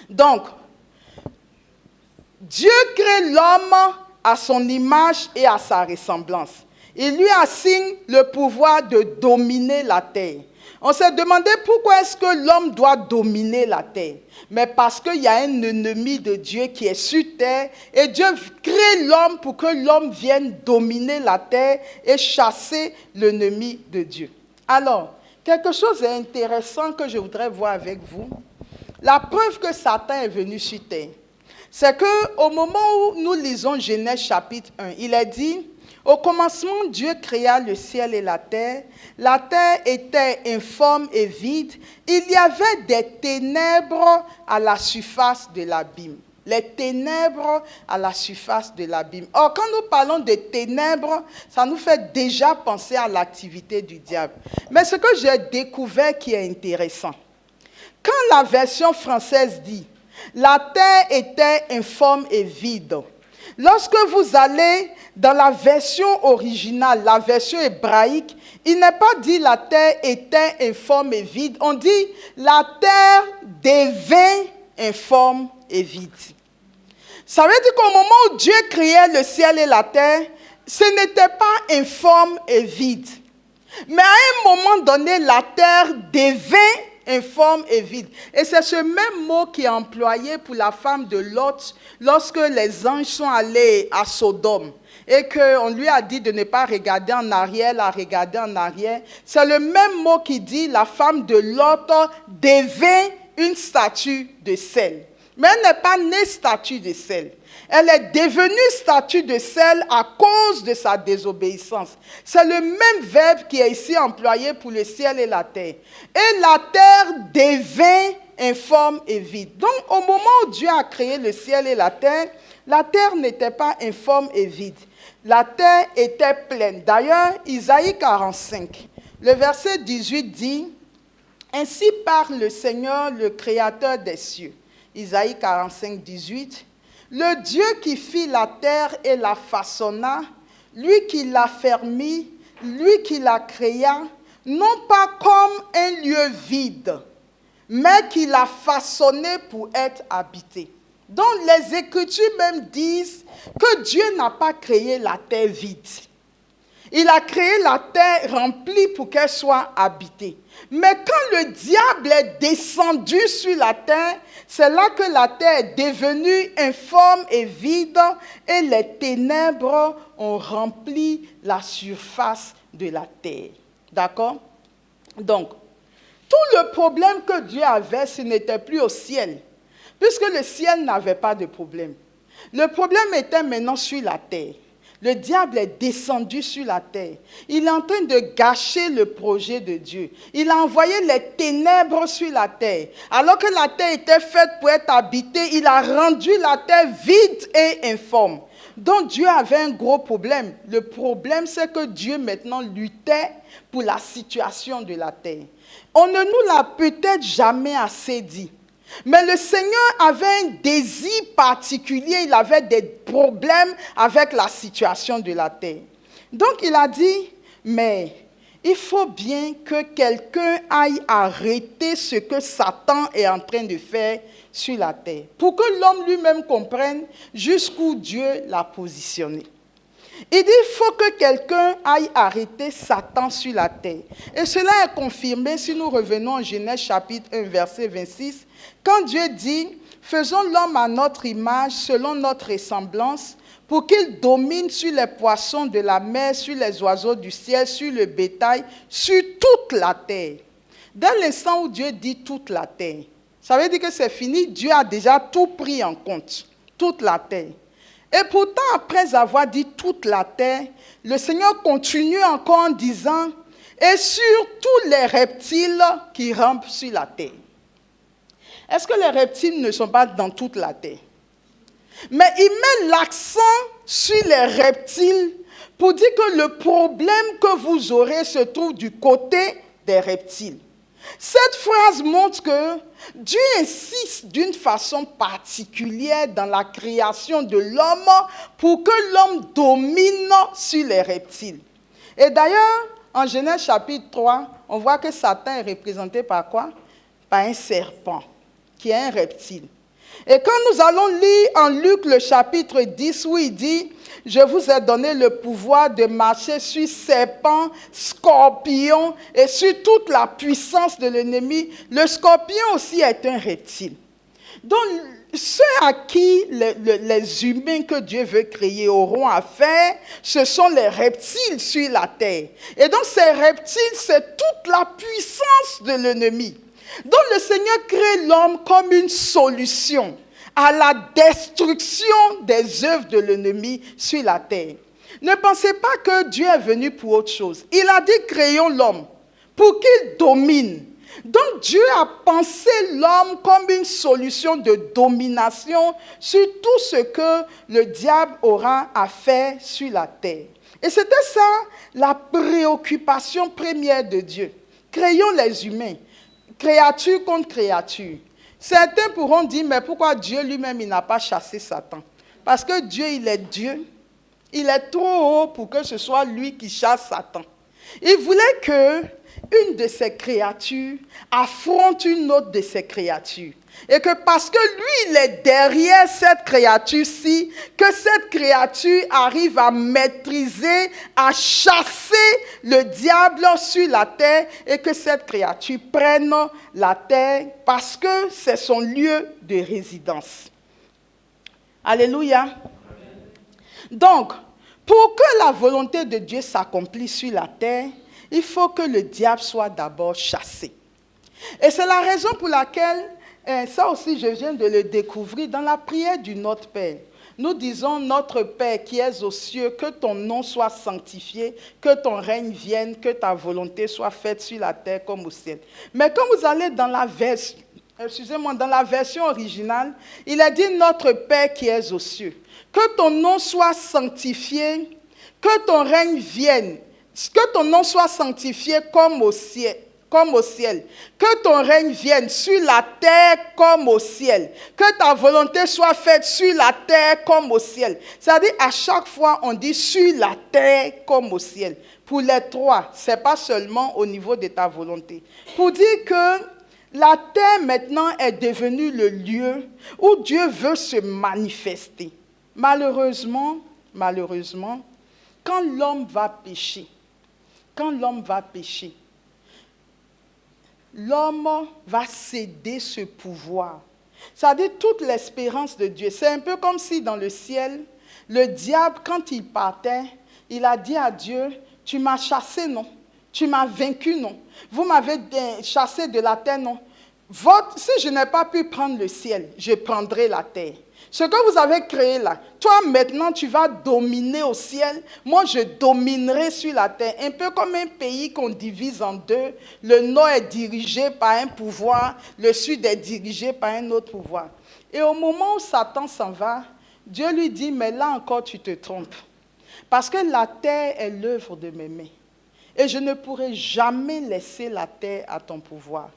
Donc, Dieu crée l'homme à son image et à sa ressemblance. Il lui assigne le pouvoir de dominer la terre. On s'est demandé pourquoi est-ce que l'homme doit dominer la terre. Mais parce qu'il y a un ennemi de Dieu qui est sur terre et Dieu crée l'homme pour que l'homme vienne dominer la terre et chasser l'ennemi de Dieu. Alors, quelque chose d'intéressant que je voudrais voir avec vous. La preuve que Satan est venu sur terre, c'est qu'au moment où nous lisons Genèse chapitre 1, il est dit, au commencement, Dieu créa le ciel et la terre. La terre était informe et vide. Il y avait des ténèbres à la surface de l'abîme. Les ténèbres à la surface de l'abîme. Or, quand nous parlons de ténèbres, ça nous fait déjà penser à l'activité du diable. Mais ce que j'ai découvert qui est intéressant, quand la version française dit « la terre était informe et vide », lorsque vous allez dans la version originale, la version hébraïque, il n'est pas dit la terre était informe et vide. On dit la terre devint informe et vide. Ça veut dire qu'au moment où Dieu créait le ciel et la terre, ce n'était pas informe et vide. Mais à un moment donné, la terre devint informe et vide. Et c'est ce même mot qui est employé pour la femme de Lot lorsque les anges sont allés à Sodome et qu'on lui a dit de ne pas regarder en arrière, la regarder en arrière. C'est le même mot qui dit la femme de Lot devint une statue de sel. Mais elle n'est pas née statue de sel. Elle est devenue statue de sel à cause de sa désobéissance. C'est le même verbe qui est ici employé pour le ciel et la terre. Et la terre devint informe et vide. Donc, au moment où Dieu a créé le ciel et la terre n'était pas informe et vide. La terre était pleine. D'ailleurs, Isaïe 45, le verset 18 dit « Ainsi parle le Seigneur, le Créateur des cieux. » Isaïe 45, 18. Le Dieu qui fit la terre et la façonna, lui qui l'a fermie, lui qui la créa, non pas comme un lieu vide, mais qui l'a façonné pour être habité. Donc les Écritures même disent que Dieu n'a pas créé la terre vide. Il a créé la terre remplie pour qu'elle soit habitée. Mais quand le diable est descendu sur la terre, c'est là que la terre est devenue informe et vide et les ténèbres ont rempli la surface de la terre. D'accord? Donc, tout le problème que Dieu avait, ce n'était plus au ciel, puisque le ciel n'avait pas de problème. Le problème était maintenant sur la terre. Le diable est descendu sur la terre. Il est en train de gâcher le projet de Dieu. Il a envoyé les ténèbres sur la terre. Alors que la terre était faite pour être habitée, il a rendu la terre vide et informe. Donc Dieu avait un gros problème. Le problème, c'est que Dieu maintenant luttait pour la situation de la terre. On ne nous l'a peut-être jamais assez dit. Mais le Seigneur avait un désir particulier, il avait des problèmes avec la situation de la terre. Donc il a dit, mais il faut bien que quelqu'un aille arrêter ce que Satan est en train de faire sur la terre, pour que l'homme lui-même comprenne jusqu'où Dieu l'a positionné. Il dit, il faut que quelqu'un aille arrêter Satan sur la terre. Et cela est confirmé si nous revenons en Genèse chapitre 1, verset 26, quand Dieu dit, faisons l'homme à notre image, selon notre ressemblance, pour qu'il domine sur les poissons de la mer, sur les oiseaux du ciel, sur le bétail, sur toute la terre. Dès l'instant où Dieu dit toute la terre, ça veut dire que c'est fini, Dieu a déjà tout pris en compte, toute la terre. Et pourtant, après avoir dit toute la terre, le Seigneur continue encore en disant, et sur tous les reptiles qui rampent sur la terre. Est-ce que les reptiles ne sont pas dans toute la terre? Mais il met l'accent sur les reptiles pour dire que le problème que vous aurez se trouve du côté des reptiles. Cette phrase montre que Dieu insiste d'une façon particulière dans la création de l'homme pour que l'homme domine sur les reptiles. Et d'ailleurs, en Genèse chapitre 3, on voit que Satan est représenté par quoi? Par un serpent, qui est un reptile. Et quand nous allons lire en Luc le chapitre 10, où il dit, je vous ai donné le pouvoir de marcher sur serpents, scorpions et sur toute la puissance de l'ennemi. Le scorpion aussi est un reptile. Donc, ceux à qui les humains que Dieu veut créer auront affaire, ce sont les reptiles sur la terre. Et donc, ces reptiles, c'est toute la puissance de l'ennemi. Donc, le Seigneur crée l'homme comme une solution à la destruction des œuvres de l'ennemi sur la terre. Ne pensez pas que Dieu est venu pour autre chose. Il a dit, créons l'homme pour qu'il domine. Donc Dieu a pensé l'homme comme une solution de domination sur tout ce que le diable aura à faire sur la terre. Et c'était ça la préoccupation première de Dieu. Créons les humains, créature contre créature. Certains pourront dire, mais pourquoi Dieu lui-même, il n'a pas chassé Satan? Parce que Dieu, il est Dieu. Il est trop haut pour que ce soit lui qui chasse Satan. Il voulait que une de ses créatures affronte une autre de ses créatures. Et que parce que lui, il est derrière cette créature-ci, que cette créature arrive à maîtriser, à chasser le diable sur la terre et que cette créature prenne la terre parce que c'est son lieu de résidence. Alléluia. Donc, pour que la volonté de Dieu s'accomplisse sur la terre, il faut que le diable soit d'abord chassé. Et c'est la raison pour laquelle, ça aussi je viens de le découvrir dans la prière du Notre Père. Nous disons, Notre Père qui es aux cieux, que ton nom soit sanctifié, que ton règne vienne, que ta volonté soit faite sur la terre comme au ciel. Mais quand vous allez dans la version originale, il a dit, Notre Père qui es aux cieux, que ton nom soit sanctifié, que ton règne vienne, que ton nom soit sanctifié comme au ciel. Que ton règne vienne sur la terre comme au ciel. Que ta volonté soit faite sur la terre comme au ciel. C'est-à-dire, à chaque fois, on dit sur la terre comme au ciel. Pour les trois, ce n'est pas seulement au niveau de ta volonté. Pour dire que la terre maintenant est devenue le lieu où Dieu veut se manifester. Malheureusement, quand l'homme va pécher, l'homme va céder ce pouvoir. C'est-à-dire toute l'espérance de Dieu. C'est un peu comme si dans le ciel, le diable, quand il partait, il a dit à Dieu, tu m'as chassé, non? Tu m'as vaincu, non? Vous m'avez chassé de la terre, non? Si je n'ai pas pu prendre le ciel, je prendrai la terre. Ce que vous avez créé là, toi maintenant tu vas dominer au ciel, moi je dominerai sur la terre. Un peu comme un pays qu'on divise en deux, le nord est dirigé par un pouvoir, le sud est dirigé par un autre pouvoir. Et au moment où Satan s'en va, Dieu lui dit, mais là encore tu te trompes. Parce que la terre est l'œuvre de mes mains. Et je ne pourrai jamais laisser la terre à ton pouvoir.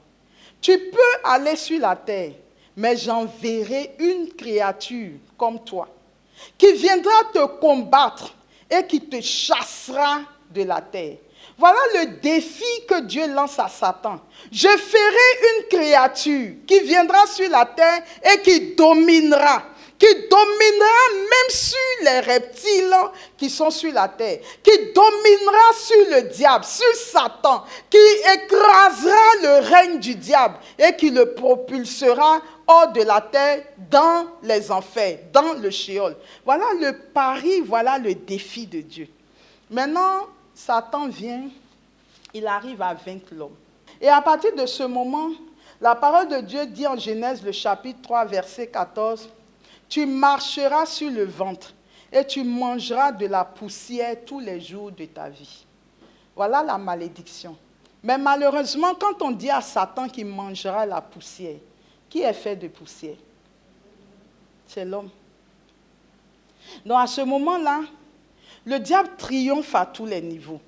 Tu peux aller sur la terre, mais j'enverrai une créature comme toi, qui viendra te combattre et qui te chassera de la terre. Voilà le défi que Dieu lance à Satan. Je ferai une créature qui viendra sur la terre et qui dominera même sur les reptiles qui sont sur la terre, qui dominera sur le diable, sur Satan, qui écrasera le règne du diable et qui le propulsera hors de la terre dans les enfers, dans le Sheol. Voilà le pari, voilà le défi de Dieu. Maintenant, Satan vient, il arrive à vaincre l'homme. Et à partir de ce moment, la parole de Dieu dit en Genèse, le chapitre 3, verset 14, « Tu marcheras sur le ventre et tu mangeras de la poussière tous les jours de ta vie. » Voilà la malédiction. Mais malheureusement, quand on dit à Satan qu'il mangera la poussière, qui est fait de poussière? C'est l'homme. Donc à ce moment-là, le diable triomphe à tous les niveaux.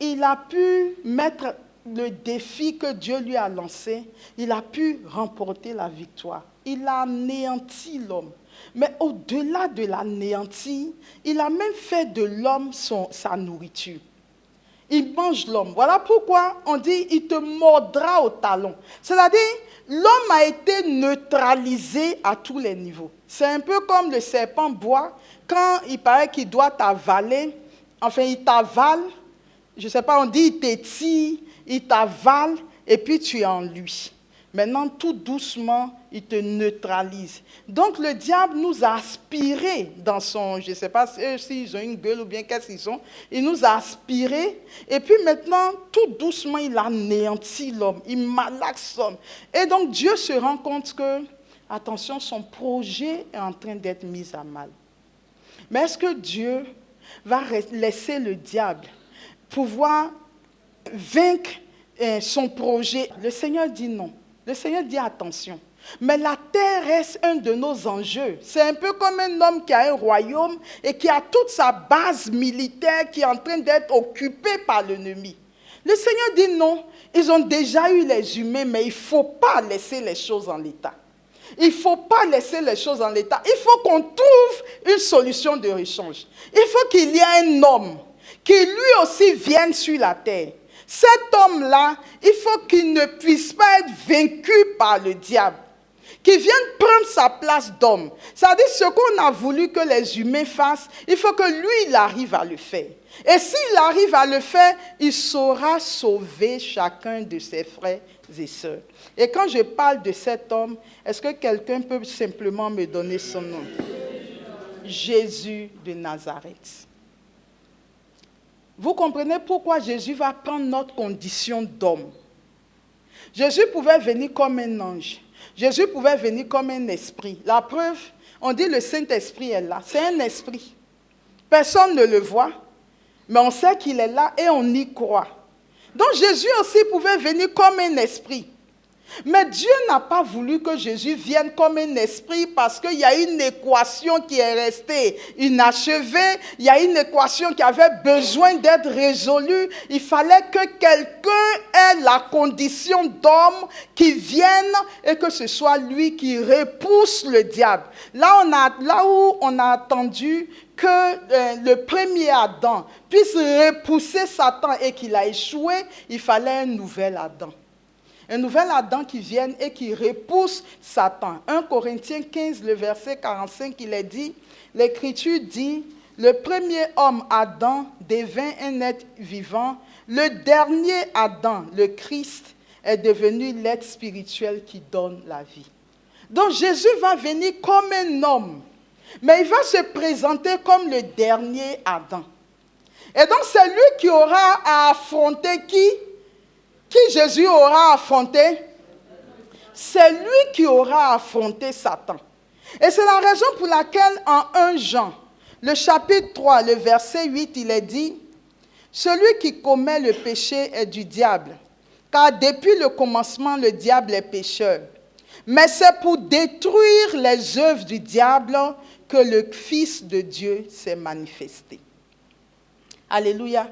Il a pu mettre le défi que Dieu lui a lancé, il a pu remporter la victoire. Il a anéanti l'homme. Mais au-delà de l'anéantir, il a même fait de l'homme sa nourriture. Il mange l'homme. Voilà pourquoi on dit il te mordra au talon. C'est-à-dire, l'homme a été neutralisé à tous les niveaux. C'est un peu comme le serpent bois, quand il paraît qu'il doit t'avaler, enfin il t'avale, je ne sais pas, on dit il t'étire, il t'avale, et puis tu es en lui. Maintenant, tout doucement, il te neutralise. Donc, le diable nous a aspirés dans son, je ne sais pas s'ils ont une gueule ou bien qu'est-ce qu'ils ont, il nous a aspirés, et puis maintenant, tout doucement, il anéantit l'homme, il malaxe l'homme. Et donc, Dieu se rend compte que, attention, son projet est en train d'être mis à mal. Mais est-ce que Dieu va laisser le diable pouvoir vaincre son projet? Le Seigneur dit non. Le Seigneur dit attention. Mais la terre reste un de nos enjeux. C'est un peu comme un homme qui a un royaume et qui a toute sa base militaire qui est en train d'être occupée par l'ennemi. Le Seigneur dit non, ils ont déjà eu les humains, mais il ne faut pas laisser les choses en l'état. Il ne faut pas laisser les choses en l'état. Il faut qu'on trouve une solution de rechange. Il faut qu'il y ait un homme qui lui aussi vienne sur la terre. Cet homme-là, il faut qu'il ne puisse pas être vaincu par le diable, qu'il vienne prendre sa place d'homme. C'est-à-dire ce qu'on a voulu que les humains fassent, il faut que lui, il arrive à le faire. Et s'il arrive à le faire, il saura sauver chacun de ses frères et sœurs. Et quand je parle de cet homme, est-ce que quelqu'un peut simplement me donner son nom? Jésus de Nazareth. Vous comprenez pourquoi Jésus va prendre notre condition d'homme. Jésus pouvait venir comme un ange. Jésus pouvait venir comme un esprit. La preuve, on dit le Saint-Esprit est là. C'est un esprit. Personne ne le voit, mais on sait qu'il est là et on y croit. Donc Jésus aussi pouvait venir comme un esprit. Mais Dieu n'a pas voulu que Jésus vienne comme un esprit parce qu'il y a une équation qui est restée inachevée, il y a une équation qui avait besoin d'être résolue. Il fallait que quelqu'un ait la condition d'homme qui vienne et que ce soit lui qui repousse le diable. Là où on a attendu que le premier Adam puisse repousser Satan et qu'il a échoué, il fallait un nouvel Adam. Un nouvel Adam qui vienne et qui repousse Satan. 1 Corinthiens 15, le verset 45, il est dit, l'Écriture dit, le premier homme, Adam, devint un être vivant. Le dernier Adam, le Christ, est devenu l'être spirituel qui donne la vie. Donc Jésus va venir comme un homme, mais il va se présenter comme le dernier Adam. Et donc c'est lui qui aura à affronter qui Jésus aura affronté? C'est lui qui aura affronté Satan. Et c'est la raison pour laquelle en 1 Jean, le chapitre 3, le verset 8, il est dit, « Celui qui commet le péché est du diable, car depuis le commencement, le diable est pécheur. Mais c'est pour détruire les œuvres du diable que le Fils de Dieu s'est manifesté. » Alléluia.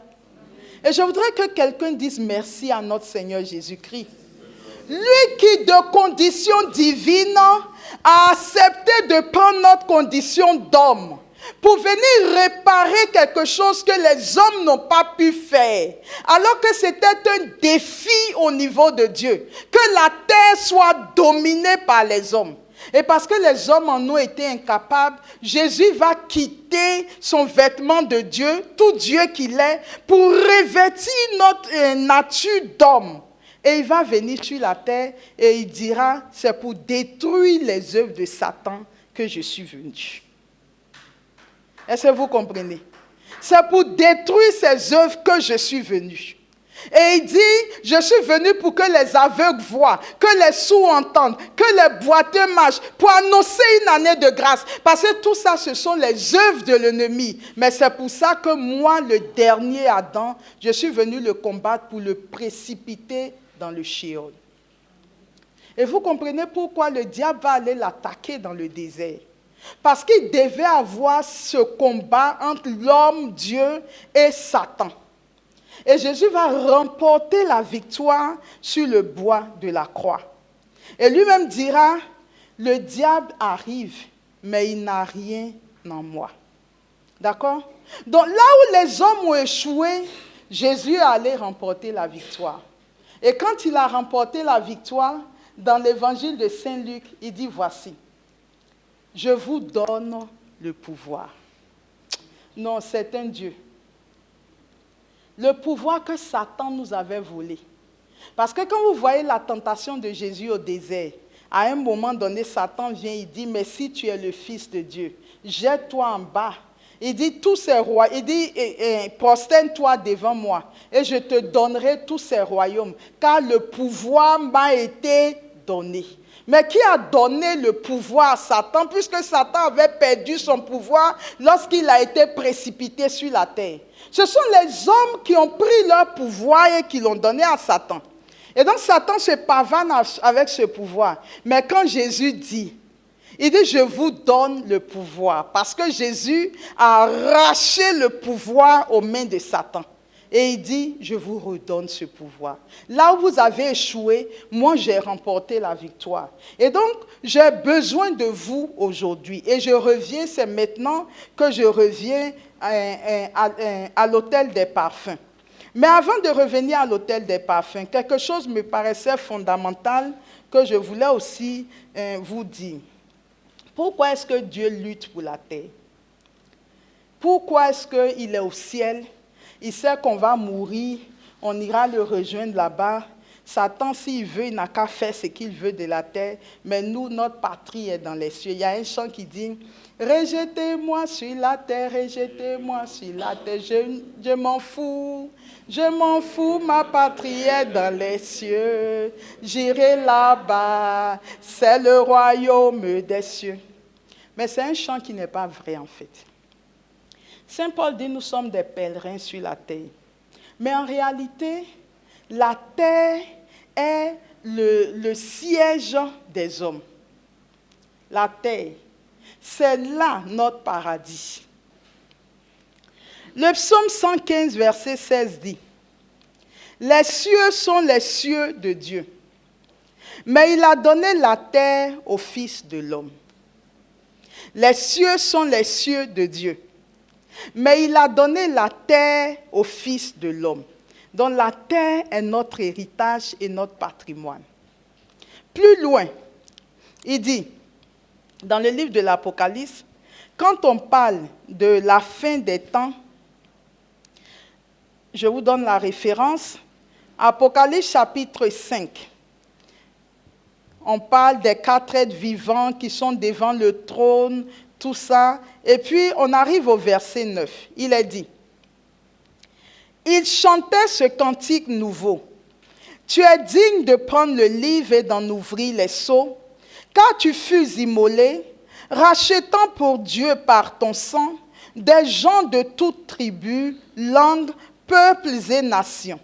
Et je voudrais que quelqu'un dise merci à notre Seigneur Jésus-Christ. Lui qui, de condition divine, a accepté de prendre notre condition d'homme pour venir réparer quelque chose que les hommes n'ont pas pu faire. Alors que c'était un défi au niveau de Dieu, que la terre soit dominée par les hommes. Et parce que les hommes en ont été incapables, Jésus va quitter son vêtement de Dieu, tout Dieu qu'il est, pour revêtir notre nature d'homme. Et il va venir sur la terre et il dira, c'est pour détruire les œuvres de Satan que je suis venu. Est-ce que vous comprenez? C'est pour détruire ces œuvres que je suis venu. Et il dit, je suis venu pour que les aveugles voient, que les sourds entendent, que les boiteux marchent, pour annoncer une année de grâce. Parce que tout ça, ce sont les œuvres de l'ennemi. Mais c'est pour ça que moi, le dernier Adam, je suis venu le combattre pour le précipiter dans le Sheol. Et vous comprenez pourquoi le diable va aller l'attaquer dans le désert. Parce qu'il devait avoir ce combat entre l'homme, Dieu et Satan. Et Jésus va remporter la victoire sur le bois de la croix. Et lui-même dira, le diable arrive, mais il n'a rien en moi. D'accord? Donc là où les hommes ont échoué, Jésus est allé remporter la victoire. Et quand il a remporté la victoire, dans l'évangile de Saint Luc, il dit, voici, je vous donne le pouvoir. Non, c'est un Dieu. Le pouvoir que Satan nous avait volé. Parce que quand vous voyez la tentation de Jésus au désert, à un moment donné, Satan vient, il dit, mais si tu es le Fils de Dieu, jette-toi en bas. Il dit, tous ces rois, il dit, prosterne-toi devant moi, et je te donnerai tous ces royaumes, car le pouvoir m'a été donné. Mais qui a donné le pouvoir à Satan, puisque Satan avait perdu son pouvoir lorsqu'il a été précipité sur la terre? Ce sont les hommes qui ont pris leur pouvoir et qui l'ont donné à Satan. Et donc Satan se pavane avec ce pouvoir. Mais quand Jésus dit, il dit, je vous donne le pouvoir. Parce que Jésus a arraché le pouvoir aux mains de Satan. Et il dit, je vous redonne ce pouvoir. Là où vous avez échoué, moi j'ai remporté la victoire. Et donc, j'ai besoin de vous aujourd'hui. Et je reviens, c'est maintenant que je reviens à l'autel des parfums. Mais avant de revenir à l'autel des parfums, quelque chose me paraissait fondamental que je voulais aussi vous dire. Pourquoi est-ce que Dieu lutte pour la terre? Pourquoi est-ce qu'il est au ciel? Il sait qu'on va mourir, on ira le rejoindre là-bas. Satan, s'il veut, il n'a qu'à faire ce qu'il veut de la terre. Mais nous, notre patrie est dans les cieux. Il y a un chant qui dit, rejetez-moi sur la terre, rejetez-moi sur la terre. Je m'en fous, ma patrie est dans les cieux. J'irai là-bas, c'est le royaume des cieux. Mais c'est un chant qui n'est pas vrai en fait. Saint Paul dit, nous sommes des pèlerins sur la terre. Mais en réalité, la terre est le siège des hommes. La terre, c'est là notre paradis. Le psaume 115, verset 16 dit, « Les cieux sont les cieux de Dieu, mais il a donné la terre au Fils de l'homme. » Les cieux sont les cieux de Dieu, mais il a donné la terre au Fils de l'homme. Donc la terre est notre héritage et notre patrimoine. Plus loin, il dit, dans le livre de l'Apocalypse, quand on parle de la fin des temps, je vous donne la référence, Apocalypse chapitre 5. On parle des 4 êtres vivants qui sont devant le trône, tout ça. Et puis, on arrive au verset 9. Il est dit, « Il chantait ce cantique nouveau. Tu es digne de prendre le livre et d'en ouvrir les sceaux, car tu fus immolé, rachetant pour Dieu par ton sang des gens de toutes tribus, langues, peuples et nations.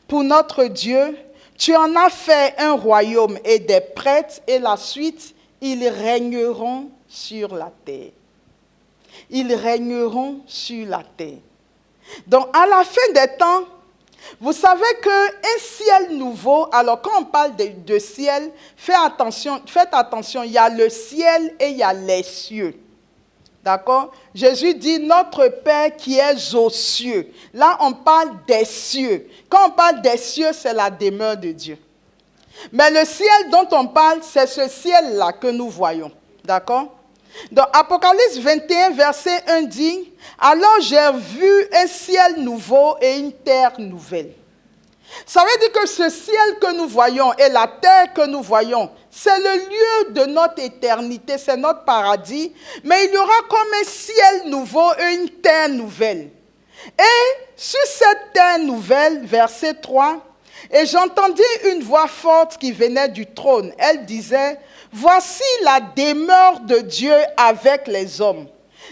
Pour notre Dieu, tu en as fait un royaume et des prêtres, et la suite, ils régneront sur la terre. » Ils régneront sur la terre. Donc, à la fin des temps, Vous savez qu'un ciel nouveau, alors quand on parle de ciel, faites attention, il y a le ciel et il y a les cieux. D'accord? Jésus dit notre Père qui est aux cieux. Là, on parle des cieux. Quand on parle des cieux, c'est la demeure de Dieu. Mais le ciel dont on parle, c'est ce ciel-là que nous voyons. D'accord? Dans Apocalypse 21, verset 1 dit, « Alors j'ai vu un ciel nouveau et une terre nouvelle. » Ça veut dire que ce ciel que nous voyons et la terre que nous voyons, c'est le lieu de notre éternité, c'est notre paradis. Mais il y aura comme un ciel nouveau et une terre nouvelle. Et sur cette terre nouvelle, verset 3, « Et j'entendis une voix forte qui venait du trône. Elle disait, « Voici la demeure de Dieu avec les hommes.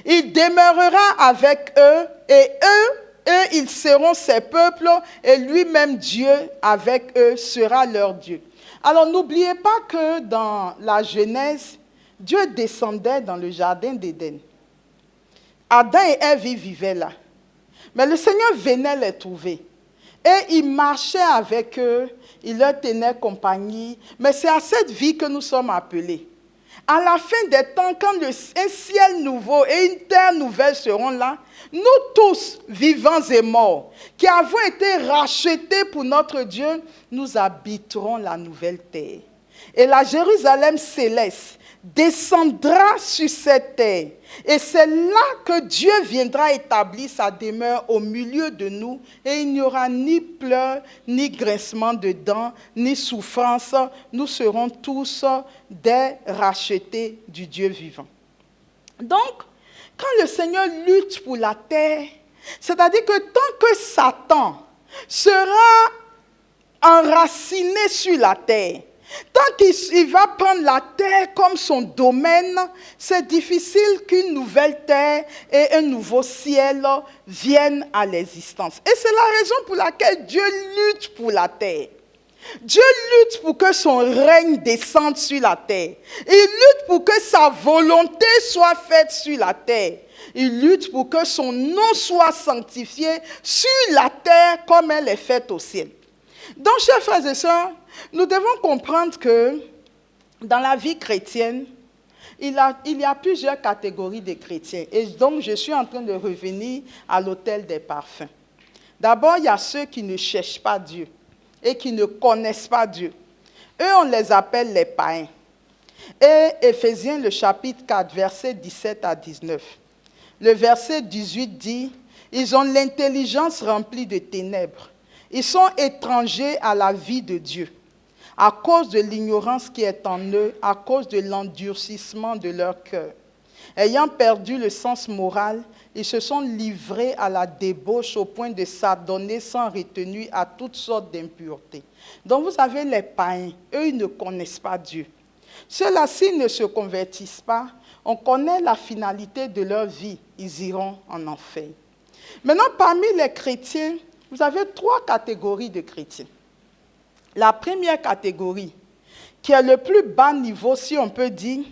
Il demeurera avec eux et eux, ils seront ses peuples et lui-même Dieu avec eux sera leur Dieu. » Alors n'oubliez pas que dans la Genèse, Dieu descendait dans le jardin d'Éden. Adam et Ève y vivaient là. Mais le Seigneur venait les trouver. Et il marchait avec eux, il leur tenait compagnie. Mais c'est à cette vie que nous sommes appelés. À la fin des temps, quand un ciel nouveau et une terre nouvelle seront là, nous tous, vivants et morts, qui avons été rachetés pour notre Dieu, nous habiterons la nouvelle terre. Et la Jérusalem céleste descendra sur cette terre. Et c'est là que Dieu viendra établir sa demeure au milieu de nous. Et il n'y aura ni pleurs, ni grincement de dents, ni souffrance. Nous serons tous des rachetés du Dieu vivant. Donc, quand le Seigneur lutte pour la terre, c'est-à-dire que tant que Satan sera enraciné sur la terre, tant qu'il va prendre la terre comme son domaine, c'est difficile qu'une nouvelle terre et un nouveau ciel viennent à l'existence. Et c'est la raison pour laquelle Dieu lutte pour la terre. Dieu lutte pour que son règne descende sur la terre. Il lutte pour que sa volonté soit faite sur la terre. Il lutte pour que son nom soit sanctifié sur la terre comme elle est faite au ciel. Donc, chers frères et sœurs, nous devons comprendre que dans la vie chrétienne, il y a plusieurs catégories de chrétiens. Et donc, je suis en train de revenir à l'autel des parfums. D'abord, il y a ceux qui ne cherchent pas Dieu et qui ne connaissent pas Dieu. Eux, on les appelle les païens. Et Éphésiens, le chapitre 4, versets 17 à 19. Le verset 18 dit, « Ils ont l'intelligence remplie de ténèbres. Ils sont étrangers à la vie de Dieu, à cause de l'ignorance qui est en eux, à cause de l'endurcissement de leur cœur. Ayant perdu le sens moral, ils se sont livrés à la débauche au point de s'adonner sans retenue à toutes sortes d'impuretés. » Donc vous avez les païens, eux ils ne connaissent pas Dieu. Ceux-là, s'ils ne se convertissent pas, on connaît la finalité de leur vie, ils iront en enfer. Maintenant, parmi les chrétiens, vous avez 3 catégories de chrétiens. La première catégorie, qui est le plus bas niveau, si on peut dire,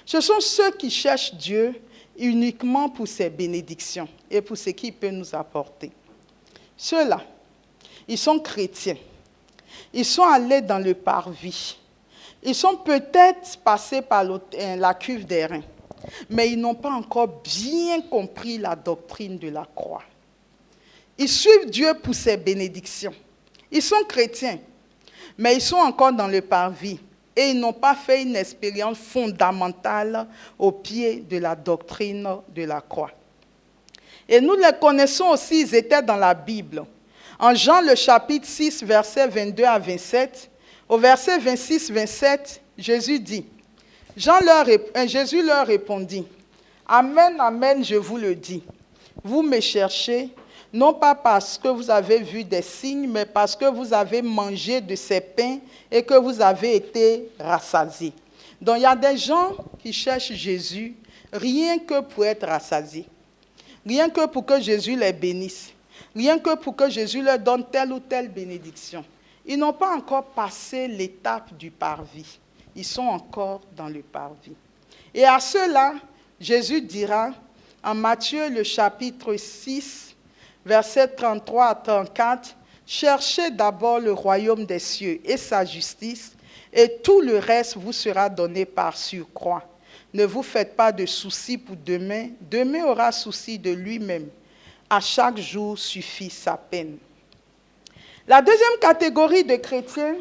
ce sont ceux qui cherchent Dieu uniquement pour ses bénédictions et pour ce qu'il peut nous apporter. Ceux-là, ils sont chrétiens. Ils sont allés dans le parvis. Ils sont peut-être passés par la cuve des reins, mais ils n'ont pas encore bien compris la doctrine de la croix. Ils suivent Dieu pour ses bénédictions. Ils sont chrétiens, mais ils sont encore dans le parvis et ils n'ont pas fait une expérience fondamentale au pied de la doctrine de la croix. Et nous les connaissons aussi, ils étaient dans la Bible. En Jean, le chapitre 6, versets 22 à 27, au verset 26-27, Jésus dit, Jésus leur répondit, « Amen, amen, je vous le dis, vous me cherchez, non pas parce que vous avez vu des signes, mais parce que vous avez mangé de ces pains et que vous avez été rassasiés. » Donc il y a des gens qui cherchent Jésus rien que pour être rassasiés, rien que pour que Jésus les bénisse, rien que pour que Jésus leur donne telle ou telle bénédiction. Ils n'ont pas encore passé l'étape du parvis. Ils sont encore dans le parvis. Et à ceux-là, Jésus dira, en Matthieu, le chapitre 6, versets 33 à 34, « Cherchez d'abord le royaume des cieux et sa justice, et tout le reste vous sera donné par surcroît. Ne vous faites pas de soucis pour demain. Demain aura souci de lui-même. À chaque jour suffit sa peine. La deuxième catégorie de chrétiens,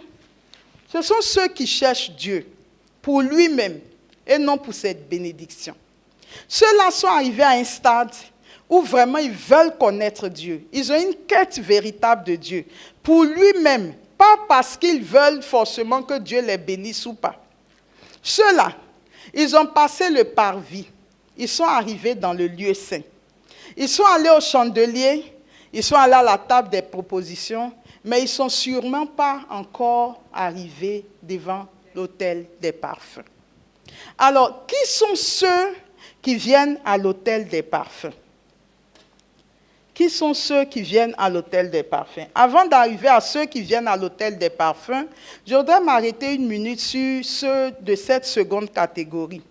ce sont ceux qui cherchent Dieu pour lui-même et non pour cette bénédiction. Ceux-là sont arrivés à un stade où vraiment ils veulent connaître Dieu. Ils ont une quête véritable de Dieu pour lui-même, pas parce qu'ils veulent forcément que Dieu les bénisse ou pas. Ceux-là, ils ont passé le parvis. Ils sont arrivés dans le lieu saint. Ils sont allés au chandelier, ils sont allés à la table des propositions, mais ils ne sont sûrement pas encore arrivés devant l'autel des parfums. Alors, qui sont ceux qui viennent à l'autel des parfums? Qui sont ceux qui viennent à l'autel des parfums? Avant d'arriver à ceux qui viennent à l'autel des parfums, je voudrais m'arrêter une minute sur ceux de cette seconde catégorie.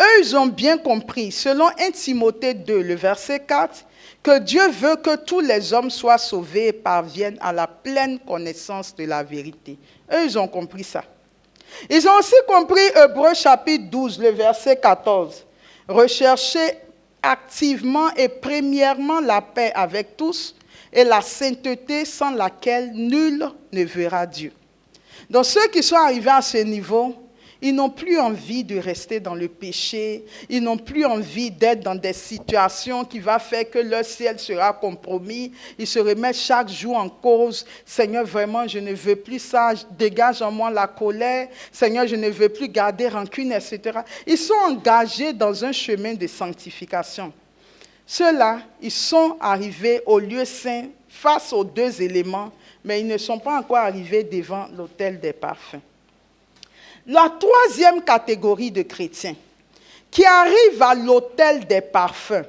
Eux, ils ont bien compris, selon 1 Timothée 2, le verset 4, que Dieu veut que tous les hommes soient sauvés et parviennent à la pleine connaissance de la vérité. Eux, ils ont compris ça. Ils ont aussi compris Hébreux chapitre 12, le verset 14. Recherchez activement et premièrement la paix avec tous et la sainteté sans laquelle nul ne verra Dieu. Donc ceux qui sont arrivés à ce niveau, ils n'ont plus envie de rester dans le péché, ils n'ont plus envie d'être dans des situations qui vont faire que leur ciel sera compromis. Ils se remettent chaque jour en cause. Seigneur, vraiment, je ne veux plus ça, dégage en moi la colère. Seigneur, je ne veux plus garder rancune, etc. Ils sont engagés dans un chemin de sanctification. Ceux-là, ils sont arrivés au lieu saint face aux deux éléments, mais ils ne sont pas encore arrivés devant l'autel des parfums. La troisième catégorie de chrétiens qui arrivent à l'autel des parfums,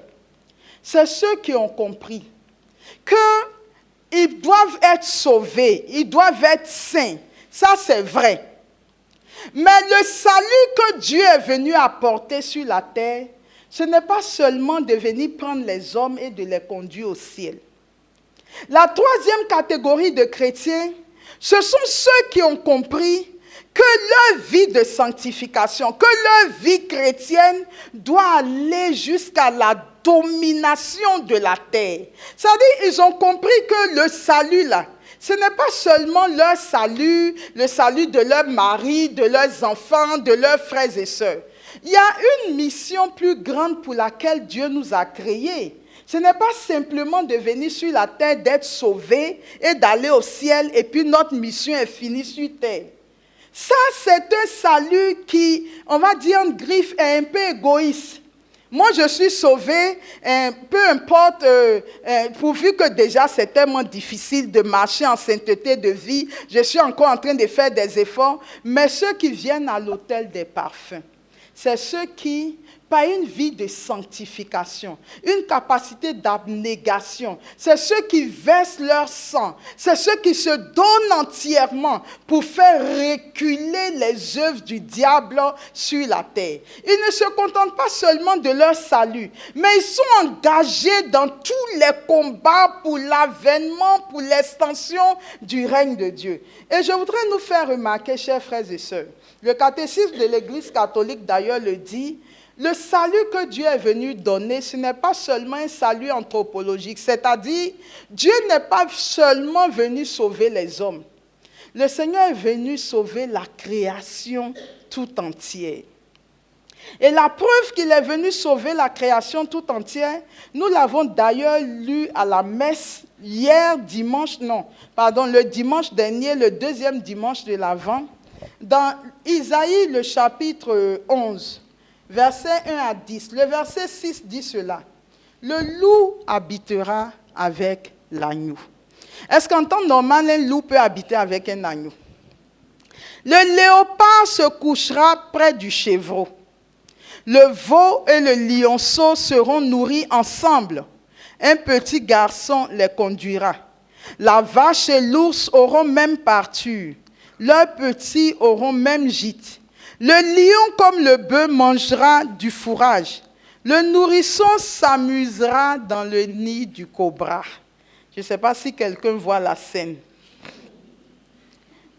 c'est ceux qui ont compris qu'ils doivent être sauvés, ils doivent être saints. Ça, c'est vrai. Mais le salut que Dieu est venu apporter sur la terre, ce n'est pas seulement de venir prendre les hommes et de les conduire au ciel. La troisième catégorie de chrétiens, ce sont ceux qui ont compris que leur vie de sanctification, que leur vie chrétienne doit aller jusqu'à la domination de la terre. C'est-à-dire, ils ont compris que le salut, là, ce n'est pas seulement leur salut, le salut de leur mari, de leurs enfants, de leurs frères et sœurs. Il y a une mission plus grande pour laquelle Dieu nous a créés. Ce n'est pas simplement de venir sur la terre, d'être sauvé et d'aller au ciel, et puis notre mission est finie sur terre. Ça, c'est un salut qui, on va dire en griffe, est un peu égoïste. Moi, je suis sauvé, peu importe, pourvu que déjà c'est tellement difficile de marcher en sainteté de vie, je suis encore en train de faire des efforts, mais ceux qui viennent à l'autel des parfums, c'est ceux qui, par une vie de sanctification, une capacité d'abnégation, c'est ceux qui versent leur sang, c'est ceux qui se donnent entièrement pour faire reculer les œuvres du diable sur la terre. Ils ne se contentent pas seulement de leur salut, mais ils sont engagés dans tous les combats pour l'avènement, pour l'extension du règne de Dieu. Et je voudrais nous faire remarquer, chers frères et sœurs, le catéchisme de l'Église catholique d'ailleurs le dit, le salut que Dieu est venu donner, ce n'est pas seulement un salut anthropologique, c'est-à-dire Dieu n'est pas seulement venu sauver les hommes. Le Seigneur est venu sauver la création tout entière. Et la preuve qu'il est venu sauver la création tout entière, nous l'avons d'ailleurs lu à la messe le dimanche dernier, le deuxième dimanche de l'Avent, dans Isaïe, le chapitre 11, versets 1 à 10. Le verset 6 dit cela. Le loup habitera avec l'agneau. Est-ce qu'en temps normal, un loup peut habiter avec un agneau? Le léopard se couchera près du chevreau. Le veau et le lionceau seront nourris ensemble. Un petit garçon les conduira. La vache et l'ours auront même parture. Leurs petits auront même gîte. Le lion comme le bœuf mangera du fourrage. Le nourrisson s'amusera dans le nid du cobra. Je ne sais pas si quelqu'un voit la scène.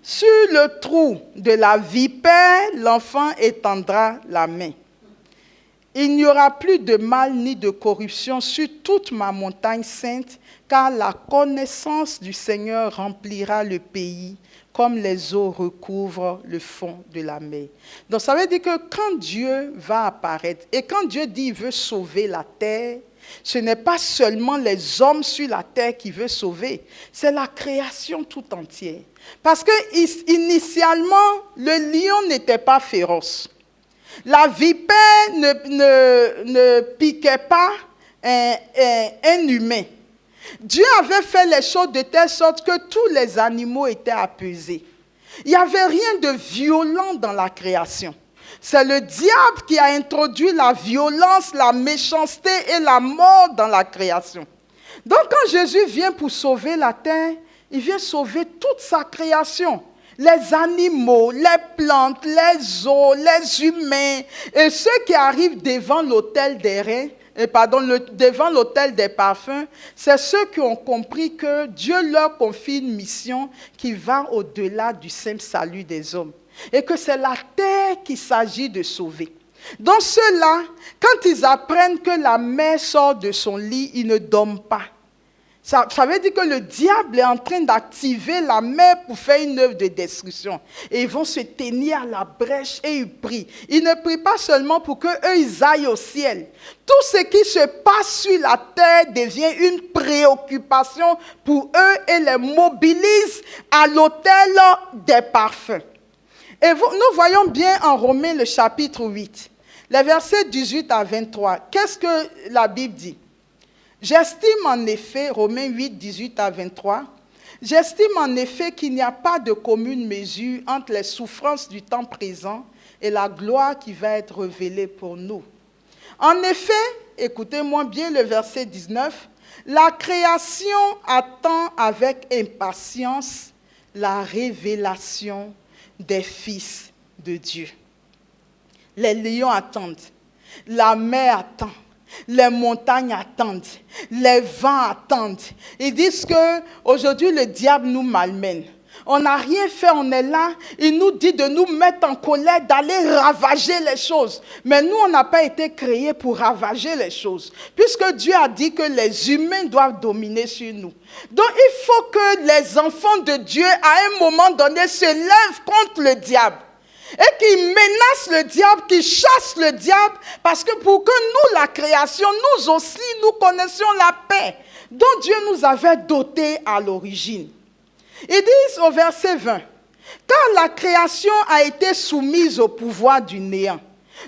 Sur le trou de la vipère, l'enfant étendra la main. Il n'y aura plus de mal ni de corruption sur toute ma montagne sainte, car la connaissance du Seigneur remplira le pays, comme les eaux recouvrent le fond de la mer. Donc ça veut dire que quand Dieu va apparaître, et quand Dieu dit qu'il veut sauver la terre, ce n'est pas seulement les hommes sur la terre qu'il veut sauver, c'est la création tout entière. Parce que initialement, le lion n'était pas féroce. La vipère ne piquait pas un humain. Dieu avait fait les choses de telle sorte que tous les animaux étaient apaisés. Il n'y avait rien de violent dans la création. C'est le diable qui a introduit la violence, la méchanceté et la mort dans la création. Donc quand Jésus vient pour sauver la terre, il vient sauver toute sa création. Les animaux, les plantes, les eaux, les humains et ceux qui arrivent devant l'autel des reins, devant l'autel des parfums, c'est ceux qui ont compris que Dieu leur confie une mission qui va au-delà du simple salut des hommes. Et que c'est la terre qu'il s'agit de sauver. Donc ceux-là, quand ils apprennent que la mère sort de son lit, ils ne dorment pas. Ça veut dire que le diable est en train d'activer la mer pour faire une œuvre de destruction. Et ils vont se tenir à la brèche et ils prient. Ils ne prient pas seulement pour qu'eux, ils aillent au ciel. Tout ce qui se passe sur la terre devient une préoccupation pour eux et les mobilise à l'autel des parfums. Et nous voyons bien en Romains le chapitre 8, les versets 18 à 23. Qu'est-ce que la Bible dit? J'estime en effet, Romains 8, 18 à 23, j'estime en effet qu'il n'y a pas de commune mesure entre les souffrances du temps présent et la gloire qui va être révélée pour nous. En effet, écoutez-moi bien le verset 19, la création attend avec impatience la révélation des fils de Dieu. Les lions attendent, la mer attend. Les montagnes attendent, les vents attendent. Ils disent qu'aujourd'hui, le diable nous malmène. On n'a rien fait, on est là. Il nous dit de nous mettre en colère, d'aller ravager les choses. Mais nous, on n'a pas été créés pour ravager les choses. Puisque Dieu a dit que les humains doivent dominer sur nous. Donc, il faut que les enfants de Dieu, à un moment donné, se lèvent contre le diable. Et qui menace le diable, qui chasse le diable, parce que pour que nous, la création, nous aussi, nous connaissions la paix dont Dieu nous avait dotés à l'origine. Ils disent au verset 20, « Car la création a été soumise au pouvoir du néant,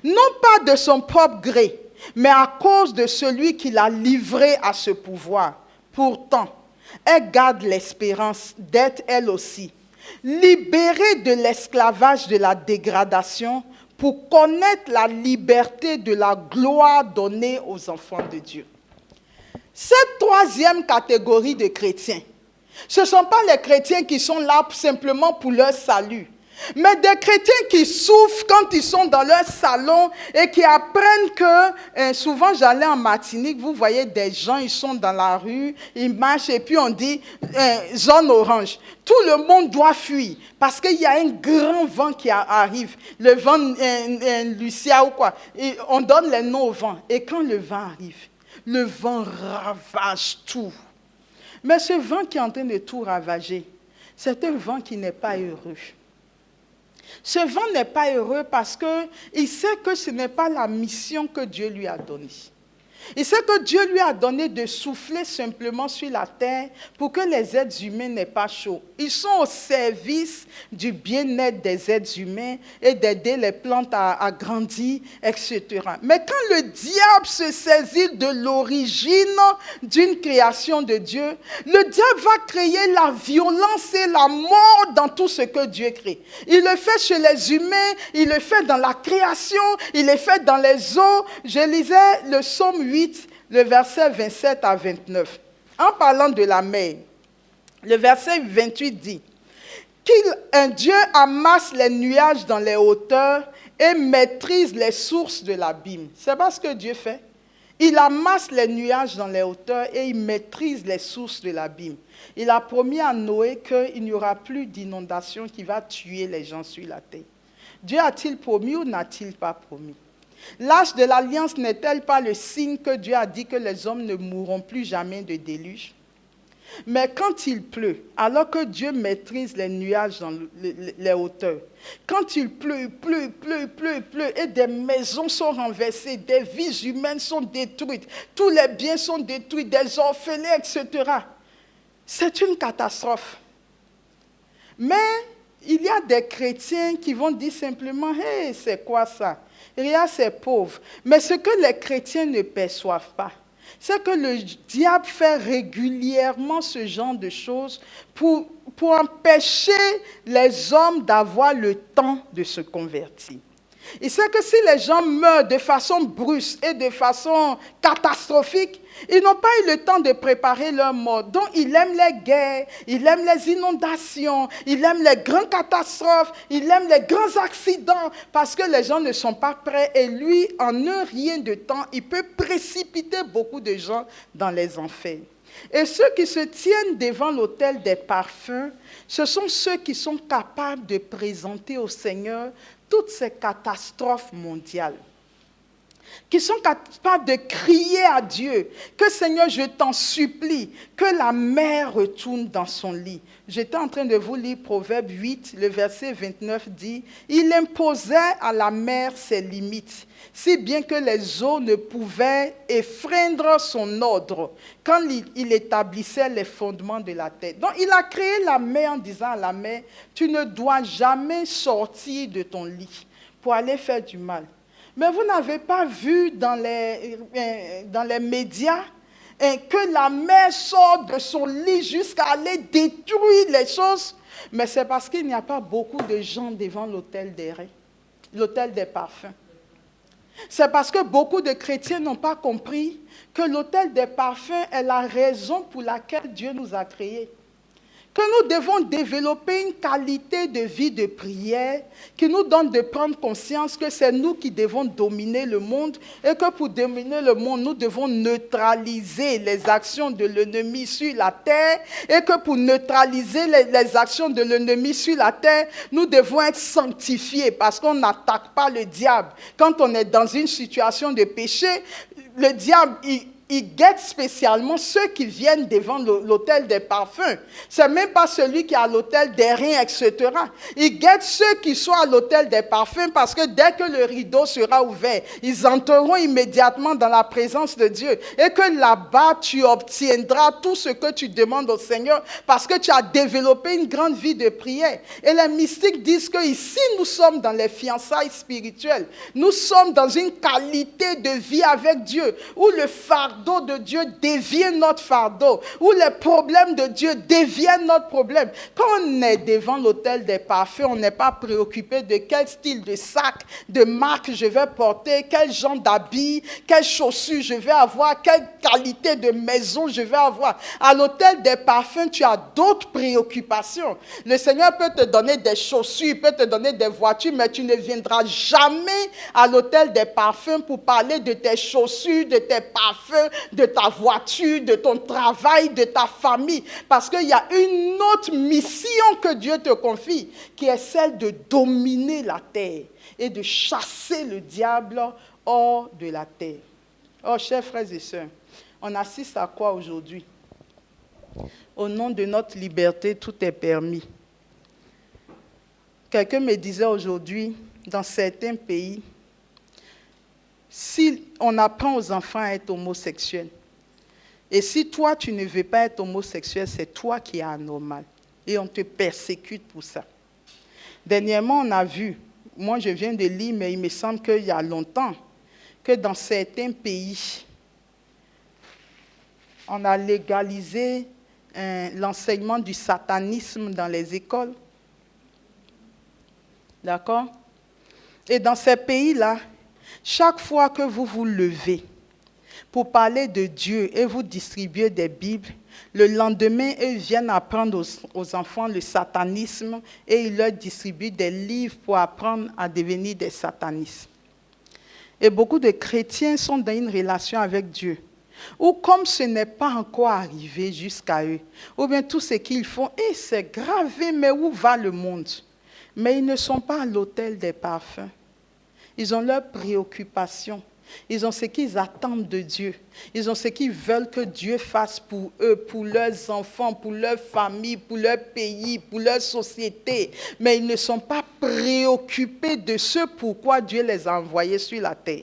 non pas de son propre gré, mais à cause de celui qui l'a livré à ce pouvoir. Pourtant, elle garde l'espérance d'être elle aussi libérée de l'esclavage de la dégradation pour connaître la liberté de la gloire donnée aux enfants de Dieu. » Cette troisième catégorie de chrétiens, ce ne sont pas les chrétiens qui sont là simplement pour leur salut, mais des chrétiens qui souffrent quand ils sont dans leur salon et qui apprennent que, souvent j'allais en Martinique, vous voyez des gens, ils sont dans la rue, ils marchent et puis on dit zone orange. Tout le monde doit fuir parce qu'il y a un grand vent qui arrive, le vent Lucia ou quoi. Et on donne les noms au vent et quand le vent arrive, le vent ravage tout. Mais ce vent qui est en train de tout ravager, c'est un vent qui n'est pas heureux. Ce vent n'est pas heureux parce qu'il sait que ce n'est pas la mission que Dieu lui a donnée. Il sait que Dieu lui a donné de souffler simplement sur la terre pour que les êtres humains n'aient pas chaud. Ils sont au service du bien-être des êtres humains et d'aider les plantes à grandir, etc. Mais quand le diable se saisit de l'origine d'une création de Dieu, le diable va créer la violence et la mort dans tout ce que Dieu crée. Il le fait chez les humains, il le fait dans la création, il le fait dans les eaux. Je lisais le psaume 8, le verset 27 à 29. En parlant de la mer, le verset 28 dit qu'un Dieu amasse les nuages dans les hauteurs et maîtrise les sources de l'abîme. C'est pas ce que Dieu fait. Il amasse les nuages dans les hauteurs et il maîtrise les sources de l'abîme. Il a promis à Noé qu'il n'y aura plus d'inondation qui va tuer les gens sur la terre. Dieu a-t-il promis ou n'a-t-il pas promis? L'Arche de l'Alliance n'est-elle pas le signe que Dieu a dit que les hommes ne mourront plus jamais de déluge? Mais quand il pleut, alors que Dieu maîtrise les nuages dans les hauteurs, quand il pleut, et des maisons sont renversées, des vies humaines sont détruites, tous les biens sont détruits, des orphelins, etc. C'est une catastrophe. Mais il y a des chrétiens qui vont dire simplement, « Hey, c'est quoi ça? Rien, c'est pauvre. » Mais ce que les chrétiens ne perçoivent pas, c'est que le diable fait régulièrement ce genre de choses pour empêcher les hommes d'avoir le temps de se convertir. Il sait que si les gens meurent de façon brusque et de façon catastrophique, ils n'ont pas eu le temps de préparer leur mort. Donc, il aime les guerres, il aime les inondations, il aime les grandes catastrophes, il aime les grands accidents, parce que les gens ne sont pas prêts. Et lui, en un rien de temps, il peut précipiter beaucoup de gens dans les enfers. Et ceux qui se tiennent devant l'autel des parfums, ce sont ceux qui sont capables de présenter au Seigneur toutes ces catastrophes mondiales, qui sont capables de crier à Dieu que Seigneur, je t'en supplie, que la mer retourne dans son lit. J'étais en train de vous lire Proverbe 8, le verset 29 dit, « Il imposait à la mer ses limites, si bien que les eaux ne pouvaient effreindre son ordre quand il établissait les fondements de la terre. » Donc, il a créé la mer en disant à la mer, « Tu ne dois jamais sortir de ton lit pour aller faire du mal. » Mais vous n'avez pas vu dans les médias que la mer sort de son lit jusqu'à aller détruire les choses. Mais c'est parce qu'il n'y a pas beaucoup de gens devant l'autel des reins, l'autel des parfums. C'est parce que beaucoup de chrétiens n'ont pas compris que l'autel des parfums est la raison pour laquelle Dieu nous a créés. Que nous devons développer une qualité de vie de prière qui nous donne de prendre conscience que c'est nous qui devons dominer le monde et que pour dominer le monde, nous devons neutraliser les actions de l'ennemi sur la terre et que pour neutraliser les actions de l'ennemi sur la terre, nous devons être sanctifiés parce qu'on n'attaque pas le diable. Quand on est dans une situation de péché, le diable, il guette spécialement ceux qui viennent devant l'autel des parfums. Ce n'est même pas celui qui est à l'autel des reins, etc. Il guette ceux qui sont à l'autel des parfums parce que dès que le rideau sera ouvert, ils entreront immédiatement dans la présence de Dieu. Et que là-bas, tu obtiendras tout ce que tu demandes au Seigneur parce que tu as développé une grande vie de prière. Et les mystiques disent qu'ici, nous sommes dans les fiançailles spirituelles. Nous sommes dans une qualité de vie avec Dieu où le fardeau de Dieu devient notre fardeau, où les problèmes de Dieu deviennent notre problème. Quand on est devant l'autel des parfums, on n'est pas préoccupé de quel style de sac, de marque je vais porter, quel genre d'habit, quelles chaussures je vais avoir, quelle qualité de maison je vais avoir. À l'autel des parfums, tu as d'autres préoccupations. Le Seigneur peut te donner des chaussures, il peut te donner des voitures, mais tu ne viendras jamais à l'autel des parfums pour parler de tes chaussures, de tes parfums, de ta voiture, de ton travail, de ta famille. Parce qu'il y a une autre mission que Dieu te confie, qui est celle de dominer la terre et de chasser le diable hors de la terre. Oh, chers frères et sœurs, on assiste à quoi aujourd'hui? Au nom de notre liberté, tout est permis. Quelqu'un me disait aujourd'hui, dans certains pays, si on apprend aux enfants à être homosexuels, et si toi, tu ne veux pas être homosexuel, c'est toi qui es anormal. Et on te persécute pour ça. Dernièrement, on a vu, moi je viens de lire, mais il me semble qu'il y a longtemps, que dans certains pays, on a légalisé l'enseignement du satanisme dans les écoles. D'accord? Et dans ces pays-là, chaque fois que vous vous levez pour parler de Dieu et vous distribuez des Bibles, le lendemain, ils viennent apprendre aux enfants le satanisme et ils leur distribuent des livres pour apprendre à devenir des satanistes. Et beaucoup de chrétiens sont dans une relation avec Dieu, ou comme ce n'est pas encore arrivé jusqu'à eux, ou bien tout ce qu'ils font, et c'est gravé, mais où va le monde? Mais ils ne sont pas à l'autel des parfums. Ils ont leurs préoccupations. Ils ont ce qu'ils attendent de Dieu. Ils ont ce qu'ils veulent que Dieu fasse pour eux, pour leurs enfants, pour leur famille, pour leur pays, pour leur société. Mais ils ne sont pas préoccupés de ce pourquoi Dieu les a envoyés sur la terre.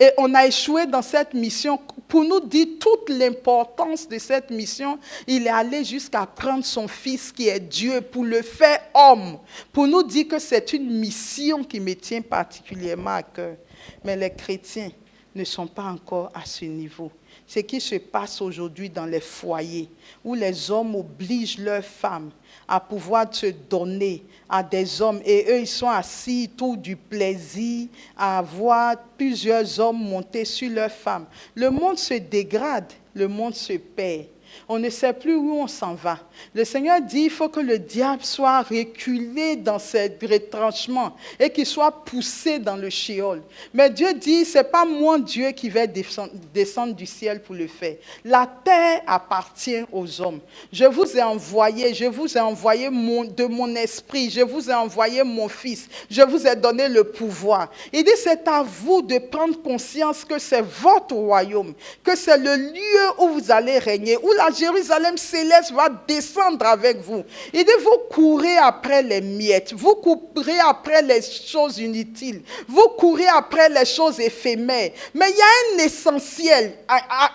Et on a échoué dans cette mission. Pour nous dire toute l'importance de cette mission, il est allé jusqu'à prendre son fils qui est Dieu pour le faire homme. Pour nous dire que c'est une mission qui me tient particulièrement à cœur. Mais les chrétiens ne sont pas encore à ce niveau. Ce qui se passe aujourd'hui dans les foyers, où les hommes obligent leurs femmes à pouvoir se donner à des hommes, et eux, ils sont assis, tout du plaisir, à voir plusieurs hommes monter sur leurs femmes. Le monde se dégrade, le monde se perd. On ne sait plus où on s'en va. Le Seigneur dit qu'il faut que le diable soit reculé dans ses retranchements et qu'il soit poussé dans le Sheol. Mais Dieu dit, ce n'est pas moi Dieu qui vais descendre du ciel pour le faire. La terre appartient aux hommes. Je vous ai envoyé de mon esprit, je vous ai envoyé mon fils, je vous ai donné le pouvoir. Il dit, c'est à vous de prendre conscience que c'est votre royaume, que c'est le lieu où vous allez régner, où la Jérusalem céleste va descendre avec vous. Il dit, vous courez après les miettes, vous courez après les choses inutiles, vous courez après les choses éphémères. Mais il y a un essentiel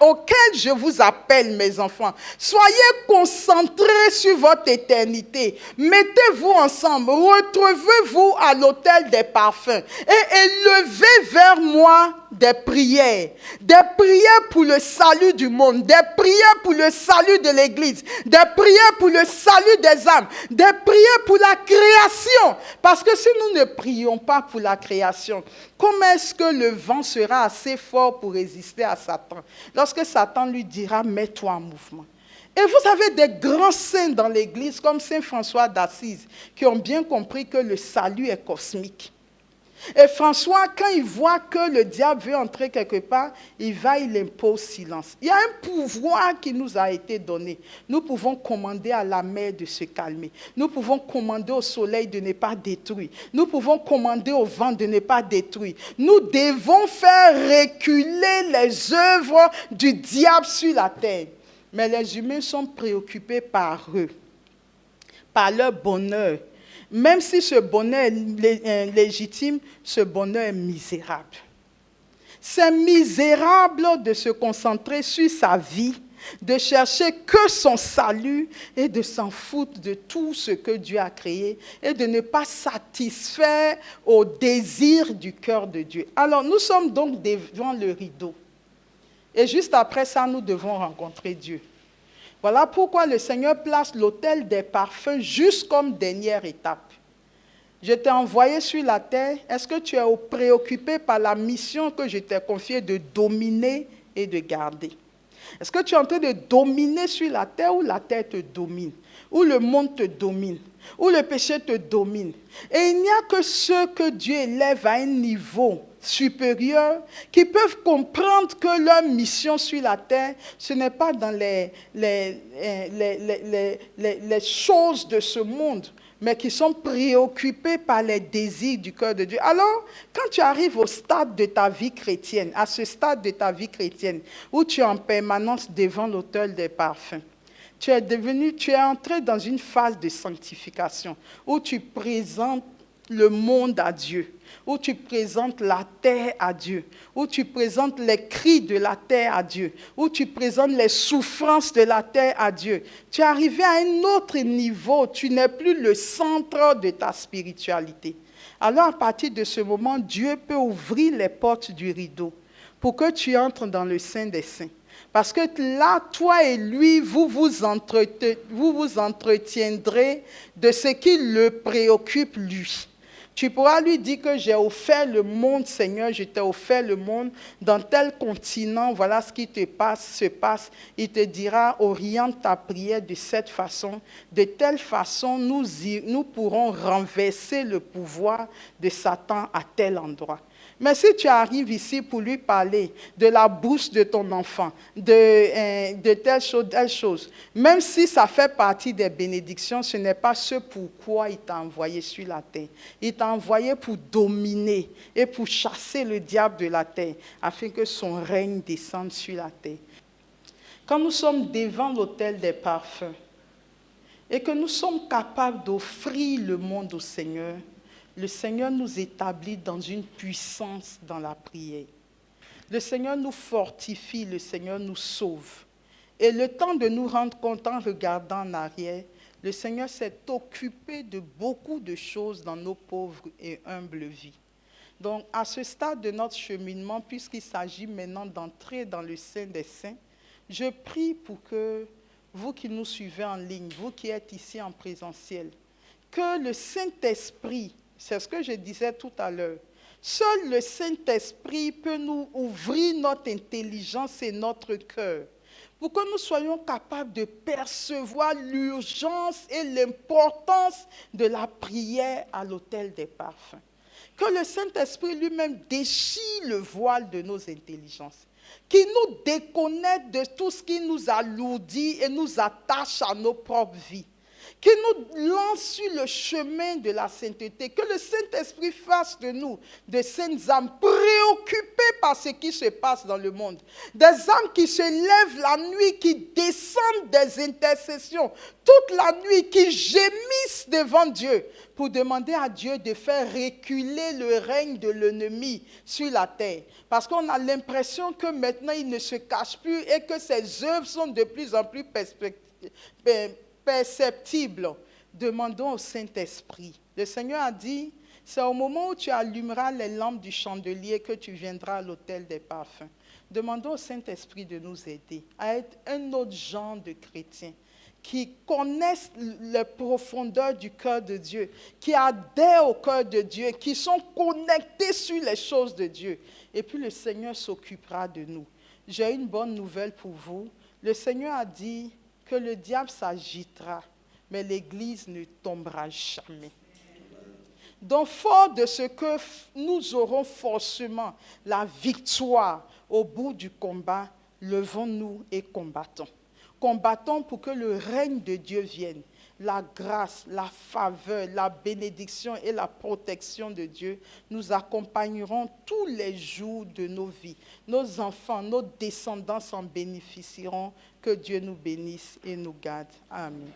auquel je vous appelle, mes enfants. Soyez concentrés sur votre éternité. Mettez-vous ensemble, retrouvez-vous à l'autel des parfums et élevez vers moi des prières pour le salut du monde, des prières pour le salut de l'Église, des prières pour le salut des âmes, des prières pour la création. Parce que si nous ne prions pas pour la création, comment est-ce que le vent sera assez fort pour résister à Satan? Lorsque Satan lui dira, mets-toi en mouvement. Et vous avez des grands saints dans l'Église, comme Saint François d'Assise, qui ont bien compris que le salut est cosmique. Et François, quand il voit que le diable veut entrer quelque part, il impose silence. Il y a un pouvoir qui nous a été donné. Nous pouvons commander à la mer de se calmer. Nous pouvons commander au soleil de ne pas détruire. Nous pouvons commander au vent de ne pas détruire. Nous devons faire reculer les œuvres du diable sur la terre. Mais les humains sont préoccupés par eux, par leur bonheur. Même si ce bonheur est légitime, ce bonheur est misérable. C'est misérable de se concentrer sur sa vie, de chercher que son salut et de s'en foutre de tout ce que Dieu a créé et de ne pas satisfaire aux désirs du cœur de Dieu. Alors, nous sommes donc devant le rideau. Et juste après ça, nous devons rencontrer Dieu. Voilà pourquoi le Seigneur place l'autel des parfums juste comme dernière étape. Je t'ai envoyé sur la terre. Est-ce que tu es préoccupé par la mission que je t'ai confiée de dominer et de garder? Est-ce que tu es en train de dominer sur la terre ou la terre te domine? Ou le monde te domine? Ou le péché te domine? Et il n'y a que ceux que Dieu élève à un niveau supérieurs qui peuvent comprendre que leur mission sur la terre, ce n'est pas dans les choses de ce monde, mais qui sont préoccupés par les désirs du cœur de Dieu. Alors, quand tu arrives au stade de ta vie chrétienne, à ce stade de ta vie chrétienne, où tu es en permanence devant l'autel des parfums, tu es entré dans une phase de sanctification, où tu présentes le monde à Dieu, où tu présentes la terre à Dieu, où tu présentes les cris de la terre à Dieu, où tu présentes les souffrances de la terre à Dieu. Tu es arrivé à un autre niveau, tu n'es plus le centre de ta spiritualité. Alors à partir de ce moment, Dieu peut ouvrir les portes du rideau pour que tu entres dans le Saint des Saints. Parce que là, toi et lui, vous vous entretiendrez de ce qui le préoccupe lui. Tu pourras lui dire que j'ai offert le monde, Seigneur, je t'ai offert le monde dans tel continent, voilà ce qui se passe. Il te dira, oriente ta prière de cette façon. De telle façon, nous pourrons renverser le pouvoir de Satan à tel endroit. Mais si tu arrives ici pour lui parler de la bouche de ton enfant, de telle chose, même si ça fait partie des bénédictions, ce n'est pas ce pourquoi il t'a envoyé sur la terre. Il t'a envoyé pour dominer et pour chasser le diable de la terre, afin que son règne descende sur la terre. Quand nous sommes devant l'autel des parfums et que nous sommes capables d'offrir le monde au Seigneur, le Seigneur nous établit dans une puissance dans la prière. Le Seigneur nous fortifie, le Seigneur nous sauve. Et le temps de nous rendre compte en regardant en arrière, le Seigneur s'est occupé de beaucoup de choses dans nos pauvres et humbles vies. Donc, à ce stade de notre cheminement, puisqu'il s'agit maintenant d'entrer dans le Saint des Saints, je prie pour que vous qui nous suivez en ligne, vous qui êtes ici en présentiel, que le Saint-Esprit, c'est ce que je disais tout à l'heure, seul le Saint-Esprit peut nous ouvrir notre intelligence et notre cœur pour que nous soyons capables de percevoir l'urgence et l'importance de la prière à l'autel des parfums. Que le Saint-Esprit lui-même déchire le voile de nos intelligences, qu'il nous déconnecte de tout ce qui nous alourdit et nous attache à nos propres vies, qu'il nous lance sur le chemin de la sainteté, que le Saint-Esprit fasse de nous de saintes âmes préoccupées par ce qui se passe dans le monde, des âmes qui se lèvent la nuit, qui descendent des intercessions toute la nuit, qui gémissent devant Dieu pour demander à Dieu de faire reculer le règne de l'ennemi sur la terre. Parce qu'on a l'impression que maintenant il ne se cache plus et que ses œuvres sont de plus en plus perceptible. Demandons au Saint-Esprit. Le Seigneur a dit, c'est au moment où tu allumeras les lampes du chandelier que tu viendras à l'autel des parfums. Demandons au Saint-Esprit de nous aider à être un autre genre de chrétiens qui connaissent les profondeurs du cœur de Dieu, qui adhèrent au cœur de Dieu, qui sont connectés sur les choses de Dieu. Et puis le Seigneur s'occupera de nous. J'ai une bonne nouvelle pour vous. Le Seigneur a dit que le diable s'agitera, mais l'Église ne tombera jamais. Donc, fort de ce que nous aurons forcément la victoire au bout du combat, levons-nous et combattons. Combattons pour que le règne de Dieu vienne. La grâce, la faveur, la bénédiction et la protection de Dieu nous accompagneront tous les jours de nos vies. Nos enfants, nos descendants en bénéficieront. Que Dieu nous bénisse et nous garde. Amen.